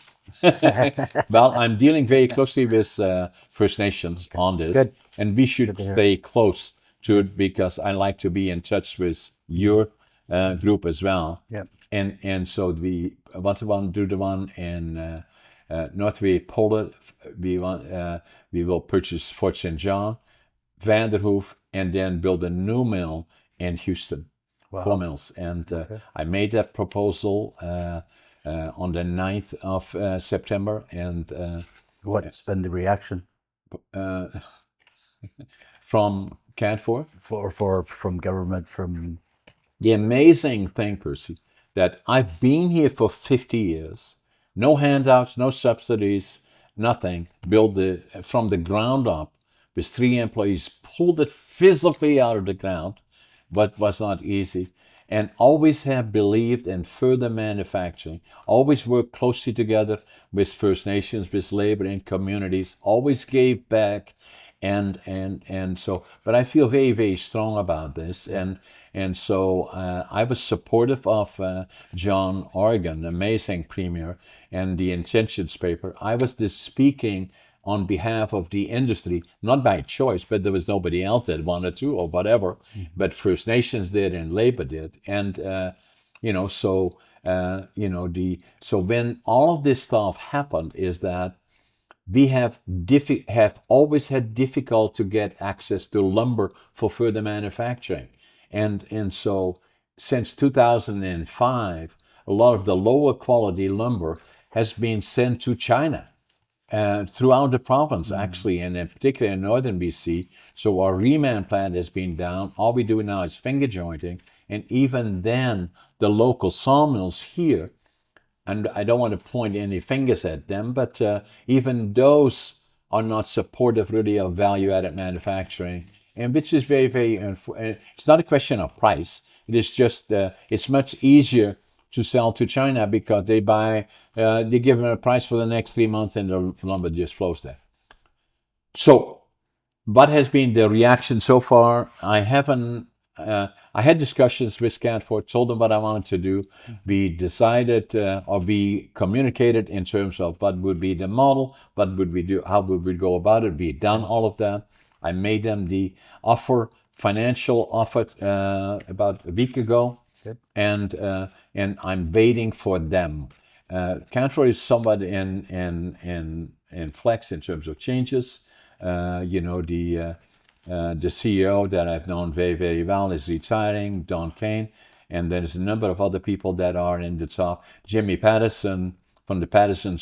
Well, I'm dealing very closely with First Nations on this. Good. And we should stay close to it because I like to be in touch with your group as well. Yeah. And so we want to do the one in Northway Poland. We will purchase Fort St. John, Vanderhoof, and then build a new mill in Houston. Wow. 4 mills. And I made that proposal on the 9th of September. And what's been the reaction? From Canfor? From government, from... The amazing thing, Percy, that I've been here for 50 years, no handouts, no subsidies, nothing, built it from the ground up with 3 employees, pulled it physically out of the ground, but was not easy, and always have believed in further manufacturing, always worked closely together with First Nations, with labor and communities, always gave back. And so, but I feel very, very strong about this. And so I was supportive of John Oregon, amazing premier, and the intentions paper. I was just speaking on behalf of the industry, not by choice, but there was nobody else that wanted to or whatever. But First Nations did and labor did. And, so when all of this stuff happened is that we have always had difficult to get access to lumber for further manufacturing. And so since 2005, a lot of the lower quality lumber has been sent to China throughout the province, actually, and in particular in northern BC. So our reman plant has been down. All we do now is finger jointing. And even then, the local sawmills here and I don't want to point any fingers at them, but even those are not supportive really of value-added manufacturing, and which is very, very, it's not a question of price. It is just, it's much easier to sell to China because they give them a price for the next 3 months and the lumber just flows there. So what has been the reaction so far? I had discussions with Canfor, told them what I wanted to do. We decided, or we communicated in terms of what would be the model, what would we do, how would we go about it. We done all of that. I made them the financial offer about a week ago, and I'm waiting for them. Canfor is somewhat in flex in terms of changes. The CEO that I've known very, very well is retiring, Don Kane, and there's a number of other people that are in the top. Jimmy Patterson from the Patterson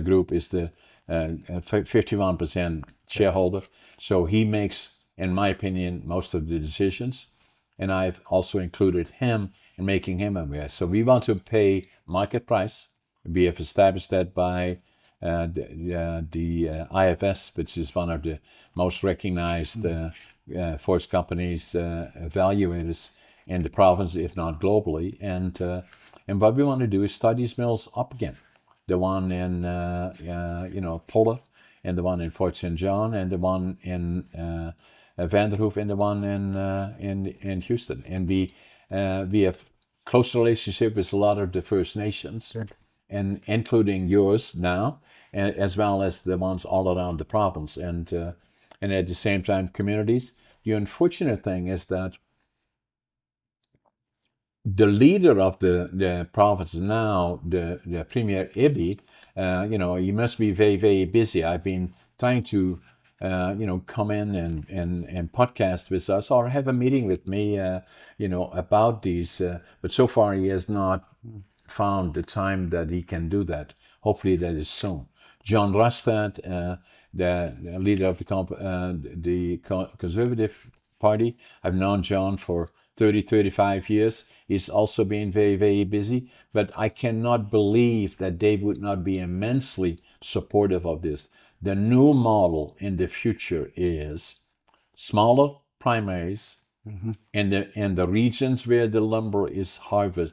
Group is the 51% shareholder, so he makes, in my opinion, most of the decisions, and I've also included him in making him aware. So we want to pay market price. We have established that by the IFS, which is one of the most recognized forest companies, evaluators in the province, if not globally. And what we want to do is start these mills up again. The one in Pola, and the one in Fort St. John, and the one in Vanderhoof, and the one in Houston. And we have close relationship with a lot of the First Nations. Good. And including yours now, as well as the ones all around the province, and at the same time communities. The unfortunate thing is that the leader of the province now, the Premier Ibi, he must be very, very busy. I've been trying to come in and podcast with us or have a meeting with me about these, but so far he has not found the time that he can do that. Hopefully that is soon. John Rustad, the leader of the Conservative Party, I've known John for 30, 35 years. He's also been very, very busy, but I cannot believe that they would not be immensely supportive of this. The new model in the future is smaller primaries, in the regions where the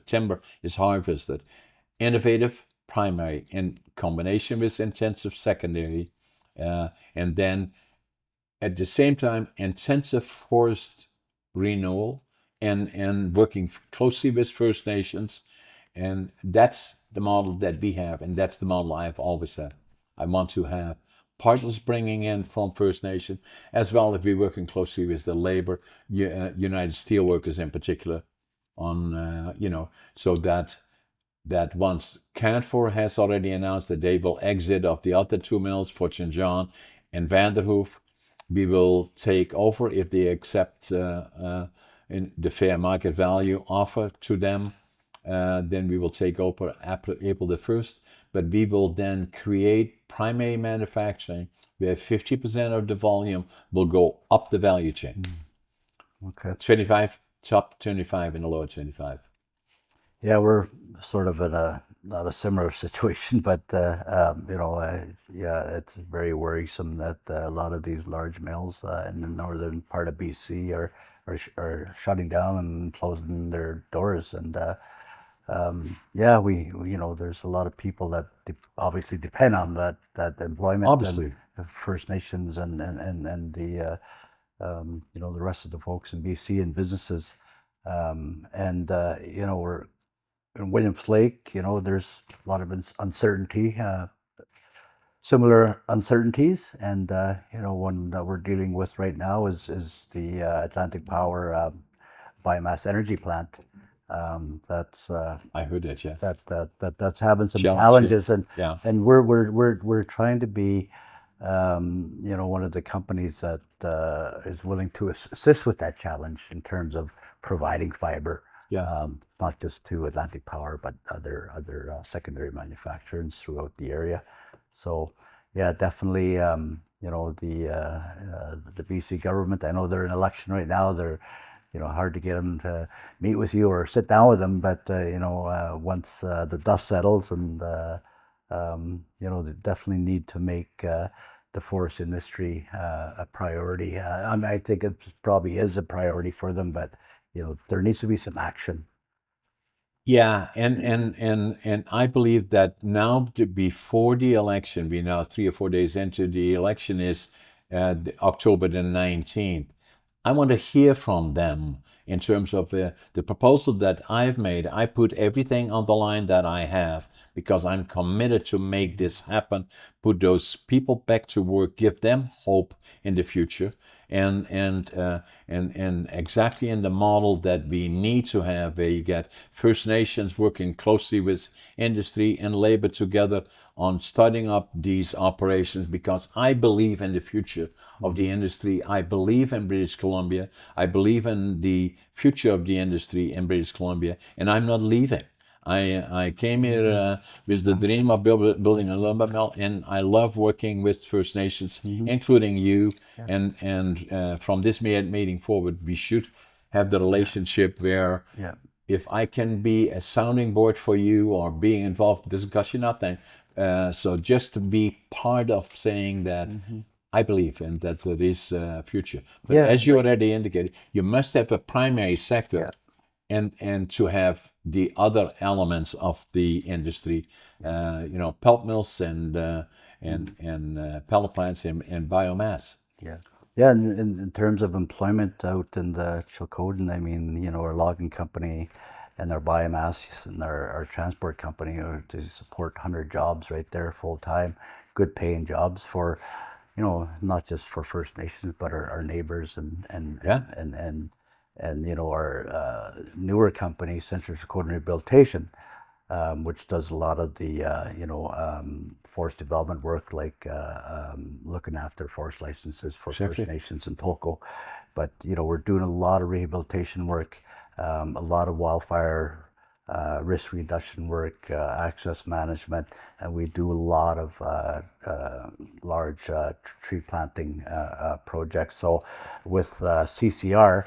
timber is harvested, innovative primary in combination with intensive secondary, and then at the same time intensive forest renewal and working closely with First Nations. And that's the model that we have, and that's the model I've always had. I want to have partners bringing in from First Nation, as well as we working closely with the labor, United Steelworkers in particular, on so that once Canfor has already announced that they will exit of the other two mills, Fort St. John and Vanderhoof, we will take over if they accept in the fair market value offer to them. Then we will take over April the 1st, but we will then create primary manufacturing where 50% of the volume will go up the value chain. Okay. 25, top 25 and the lower 25. Yeah, we're sort of in not a similar situation, but it's very worrisome that a lot of these large mills in the northern part of BC are shutting down and closing their doors, and there's a lot of people that obviously depend on that employment. Obviously, and First Nations and the the rest of the folks in BC and businesses, we're in Williams Lake. There's a lot of uncertainty, similar uncertainties, and one that we're dealing with right now is the Atlantic Power biomass energy plant. That's I heard that. Yeah, that's having some challenges, and yeah. and we're trying to be one of the companies that is willing to assist with that challenge in terms of providing fiber. Yeah. Not just to Atlantic Power, but other secondary manufacturers throughout the area. So, yeah, definitely. The BC government. I know they're in election right now. They're hard to get them to meet with you or sit down with them. But once the dust settles, and they definitely need to make the forest industry a priority. I mean, I think it probably is a priority for them, but there needs to be some action. Yeah, and I believe that now, before the election, we're now 3 or 4 days into the election, is October the 19th. I want to hear from them in terms of the proposal that I've made. I put everything on the line that I have, because I'm committed to make this happen, put those people back to work, give them hope in the future, and exactly in the model that we need to have, where you get First Nations working closely with industry and labor together on starting up these operations, because I believe in the future of the industry. I believe in British Columbia. I believe in the future of the industry in British Columbia, and I'm not leaving. I came here with the dream of building a lumber mill, and I love working with First Nations, including you. And from this meeting forward, we should have the relationship where if I can be a sounding board for you or being involved, doesn't cost you nothing. So just to be part of saying that I believe in that there is a future. But as you already indicated, you must have a primary sector and to have the other elements of the industry, pulp mills and pellet plants and biomass. Yeah, in terms of employment out in the Chilcotin, I mean, our logging company and our biomass and our transport company to support 100 jobs right there full time, good paying jobs for, not just for First Nations, but our neighbors and our newer company, Central Dakota Rehabilitation, which does a lot of the forest development work, like looking after forest licenses for First Nations and Tl'etinqox. But we're doing a lot of rehabilitation work, a lot of wildfire risk reduction work, access management, and we do a lot of large tree planting projects. So with CCR,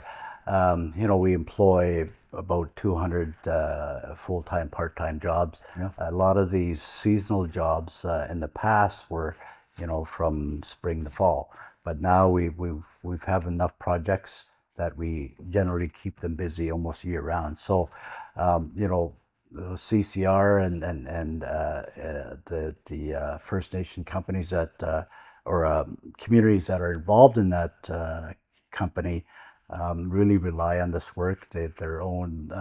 we employ about 200 full-time, part-time jobs. A lot of these seasonal jobs in the past were, from spring to fall, but now we have enough projects that we generally keep them busy almost year round. So, CCR and the First Nation companies that or communities that are involved in that company really rely on this work. Their own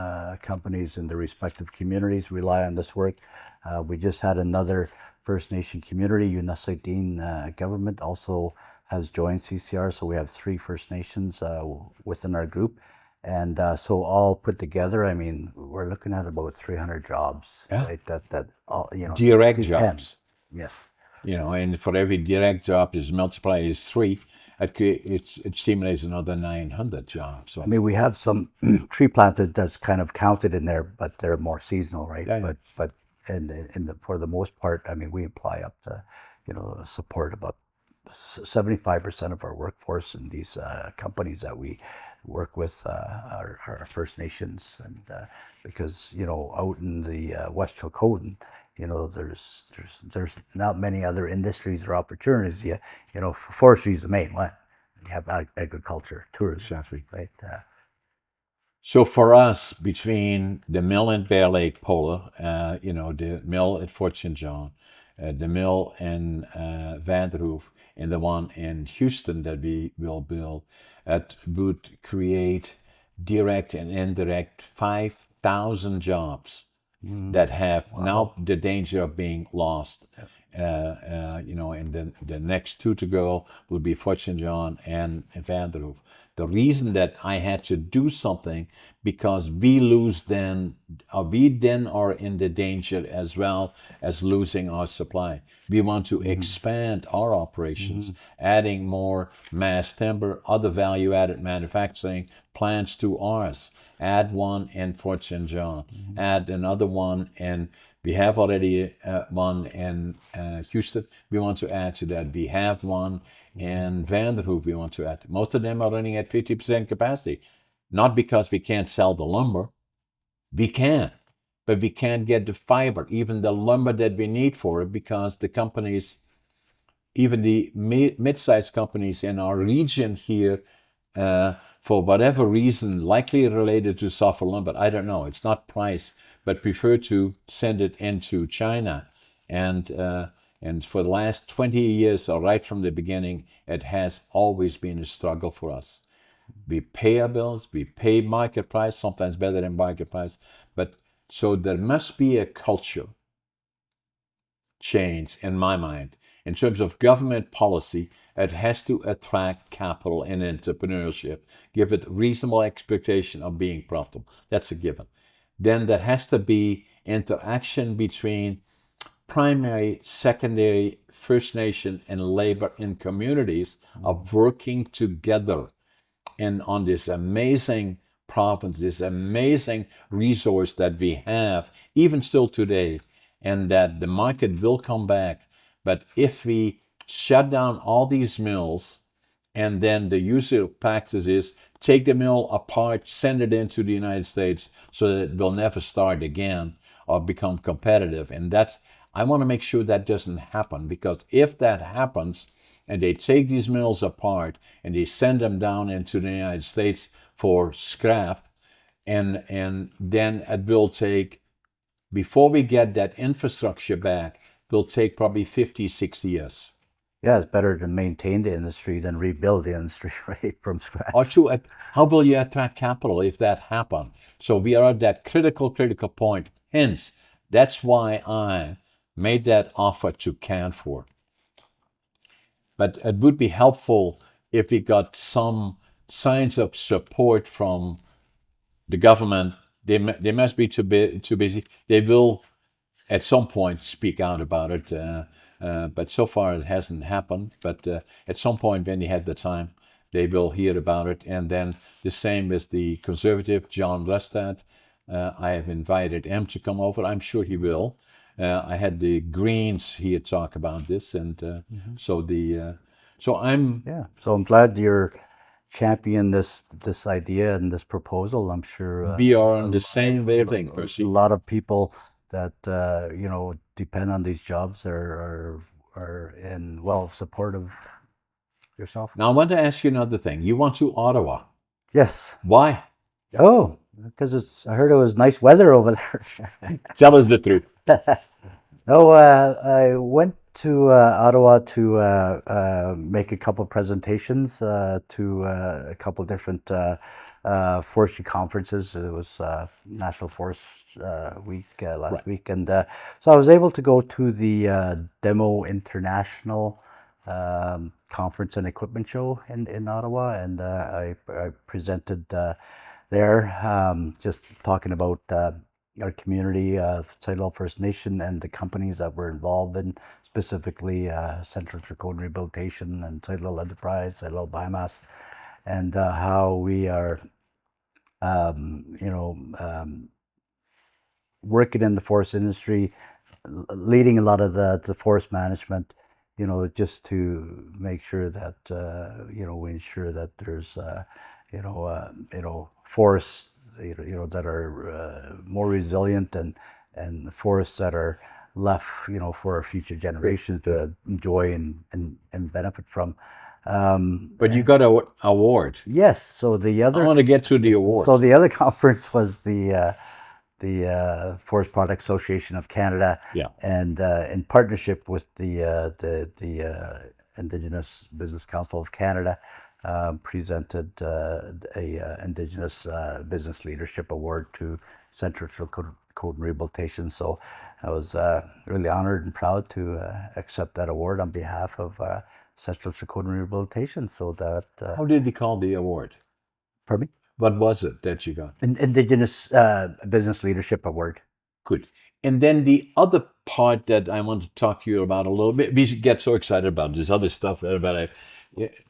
companies in their respective communities rely on this work. We just had another First Nation community, Tl'etinqox government also has joined CCR, so we have 3 First Nations within our group. And so all put together, I mean, we're looking at about 300 jobs, right? That all, direct jobs. Yes. And for every direct job, is multiply is 3. It stimulates another 900 jobs. So. I mean, we have some tree planted that's kind of counted in there, but they're more seasonal, right? But for the most part, I mean, we apply up to, support about 75% of our workforce in these companies that we work with are First Nations, and because out in the West Chilcotin, there's not many other industries or opportunities. Forestry is the main one. You have agriculture, tourism, right? So for us, between the mill in Bear Lake Polar, the mill at Fort St. John, the mill in Vanderhoof, and the one in Houston that we will build, that would create direct and indirect 5,000 jobs that have now the danger of being lost. And then the next 2 to go would be Fort St. John and Vanderhoof. The reason that I had to do something, because we then are in the danger as well as losing our supply. We want to expand our operations, adding more mass timber, other value-added manufacturing plants to ours. Add one in Fort St. John, add another one, and we have already one in Houston. We want to add to that. We have one in Vanderhoof we want to add. Most of them are running at 50% capacity. Not because we can't sell the lumber. We can, but we can't get the fiber, even the lumber that we need for it, because the companies, even the mid-sized companies in our region here, for whatever reason, likely related to softwood lumber, I don't know, it's not price, but prefer to send it into China. And for the last 20 years, or right from the beginning, it has always been a struggle for us. We pay our bills, we pay market price, sometimes better than market price. But so there must be a culture change in my mind. In terms of government policy, it has to attract capital and entrepreneurship, give it reasonable expectation of being profitable. That's a given. Then there has to be interaction between primary, secondary, First Nation, and labor in communities of working together and on this amazing province, this amazing resource that we have, even still today, and that the market will come back. But if we shut down all these mills, and then the usual practice is take the mill apart, send it into the United States so that it will never start again or become competitive. And I want to make sure that doesn't happen, because if that happens, and they take these mills apart and they send them down into the United States for scrap, and then it will take, before we get that infrastructure back, will take probably 50, 60 years. Yeah, it's better to maintain the industry than rebuild the industry right from scratch. Or how will you attract capital if that happens? So we are at that critical point. Hence, that's why I made that offer to Canfor. But it would be helpful if we got some signs of support from the government. They must be too busy. They will at some point speak out about it, but so far it hasn't happened. But at some point, when they have the time, they will hear about it. And then the same as the Conservative, John Rustad. I have invited him to come over. I'm sure he will. I had the Greens here talk about this, and so I'm So I'm glad you're championing this idea and this proposal. I'm sure we are on the same wavelength, Percy. a lot of people that depend on these jobs are in support of yourself. Now I want to ask you another thing. You went to Ottawa. Yes. Why? Oh, because I heard it was nice weather over there. Tell us the truth. No, I went to Ottawa to make a couple presentations to a couple different forestry conferences. It was National Forest Week last week, and so I was able to go to the Demo International conference and equipment show in Ottawa, and I presented there, just talking about our community of Tŝideldel First Nation and the companies that we're involved in, specifically Central Chilcotin Rehabilitation and Tŝideldel Enterprise, Tŝideldel Biomass, and how we are, working in the forest industry, leading a lot of the forest management, just to make sure that, we ensure that there's, forests, that are more resilient and forests that are left, for our future generations to enjoy and benefit from. But you got an award. Yes. So I want to get to the award. So the other conference was the Forest Product Association of Canada, and in partnership with the Indigenous Business Council of Canada, presented a Indigenous Business Leadership Award to Central Chilcotin Rehabilitation. So I was really honored and proud to accept that award on behalf of Central Chilcotin Rehabilitation. So that how did they call the award? Pardon me? What was it that you got? Indigenous Business Leadership Award. Good. And then the other part that I want to talk to you about a little bit, we get so excited about this other stuff.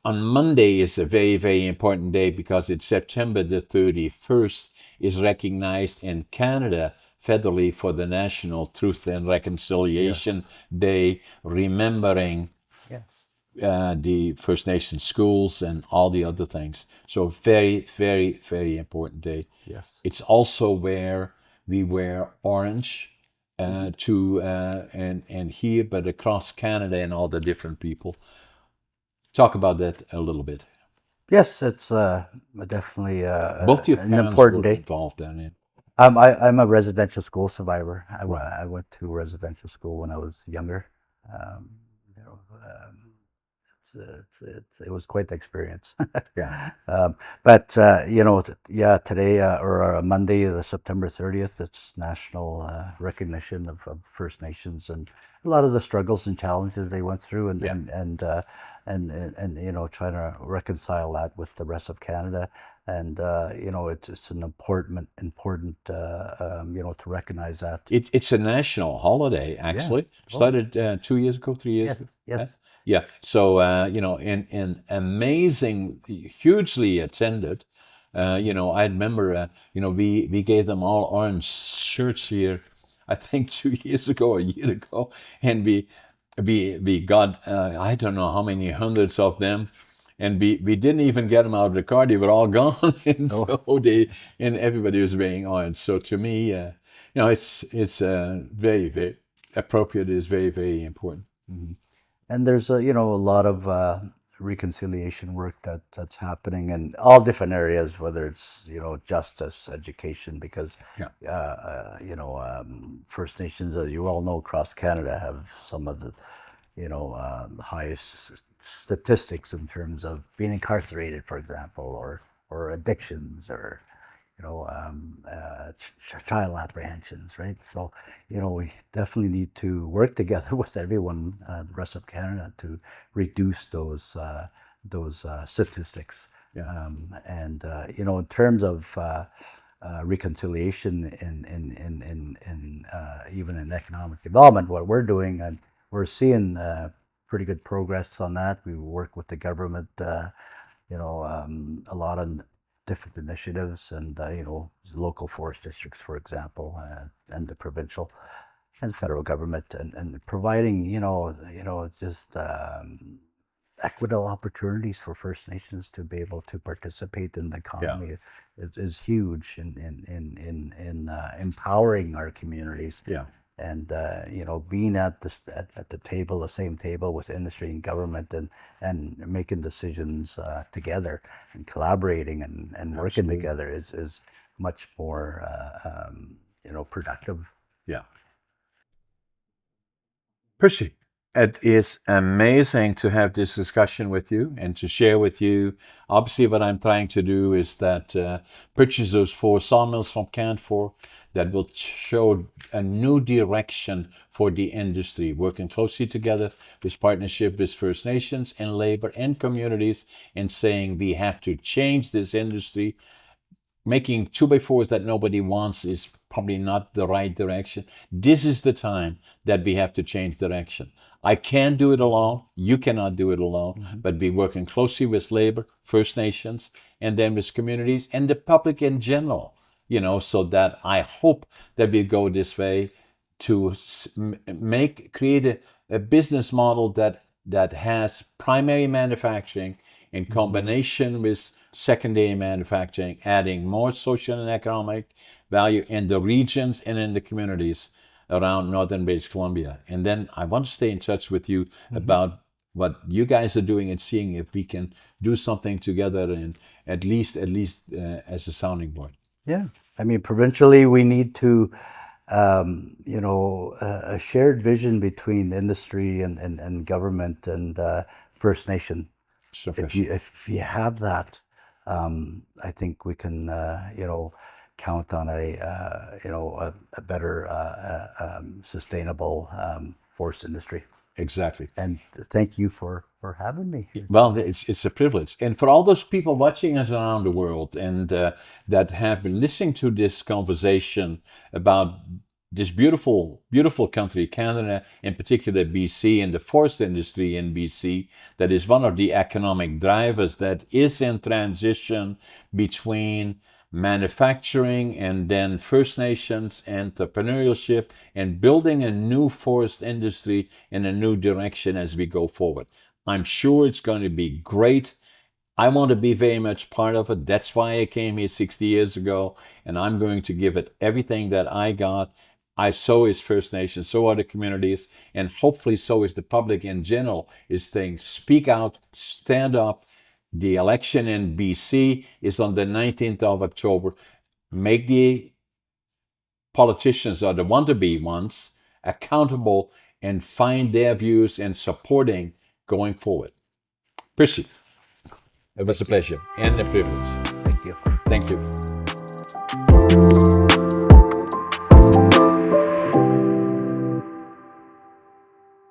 On Monday is a very, very important day because it's September the 31st, is recognized in Canada federally for the National Truth and Reconciliation Day, remembering the First Nation schools and all the other things. So very, very, very important day. Yes. It's also where we wear orange to and here, but across Canada and all the different people. Talk about that a little bit. Yes, it's definitely Both your an parents important were day. involved in it. I'm a residential school survivor. Right. I went to residential school when I was younger. Um, you know, it was quite the experience. Yeah. But yeah, today or Monday, the September 30th, it's national recognition of First Nations and a lot of the struggles and challenges they went through, and Yeah. and trying to reconcile that with the rest of Canada. And it's an important to recognize that. It's a national holiday, actually. Oh, Started 2 years ago, 3 years yes, ago. yes. Yeah. So, and amazing, hugely attended. I remember, we gave them all orange shirts here, I think 2 years ago, a year ago, and we got I don't know how many hundreds of them, and we didn't even get them out of the car; they were all gone, and Oh. so and everybody was wearing orange. So to me, it's very, very appropriate. Is very, very important. Mhm. And there's a lot of reconciliation work that's happening in all different areas, whether it's justice, education, because Yeah. First Nations, as you all know, across Canada have some of the highest statistics in terms of being incarcerated, for example, or addictions, or child apprehensions, right? So, we definitely need to work together with everyone, the rest of Canada, to reduce those statistics. Yeah. And in terms of reconciliation in even in economic development, what we're doing, and we're seeing pretty good progress on that. We work with the government, a lot of different initiatives, and local forest districts, for example, and the provincial and federal government, and providing just equitable opportunities for First Nations to be able to participate in the economy is huge in empowering our communities. Yeah. And being at the table, the same table with industry and government, and making decisions together, and collaborating and working Absolutely. together is much more productive. Yeah. Percy, it is amazing to have this discussion with you and to share with you. Obviously, what I'm trying to do is that purchase those 4 sawmills from Canfor that will show a new direction for the industry, working closely together with partnership with First Nations and labor and communities, and saying we have to change this industry. Making 2x4s that nobody wants is probably not the right direction. This is the time that we have to change direction. I can't do it alone. You cannot do it alone, but be working closely with labor, First Nations, and then with communities and the public in general, so that I hope that we go this way to create a business model that has primary manufacturing in combination with secondary manufacturing, adding more social and economic value in the regions and in the communities around northern British Columbia. And then I want to stay in touch with you about what you guys are doing and seeing if we can do something together, and at least as a sounding board. Yeah, I mean, provincially, we need to, a shared vision between industry and government and First Nation. So If you have that, I think we can, count on a better, sustainable forest industry. exactly. And thank you for having me. Well, it's a privilege, and for all those people watching us around the world and that have been listening to this conversation about this beautiful, beautiful country, Canada, in particular BC, and the forest industry in BC, that is one of the economic drivers that is in transition between manufacturing and then First Nations entrepreneurship, and building a new forest industry in a new direction as we go forward. I'm sure it's going to be great. I want to be very much part of it. That's why I came here 60 years ago, and I'm going to give it everything that I got. So is First Nations, so are the communities, and hopefully so is the public in general, is saying, speak out, stand up. The election in BC is on the 19th of October. Make the politicians, or the want-to-be ones, accountable and find their views and supporting going forward. Percy, it was a pleasure and a privilege. Thank you. Thank you.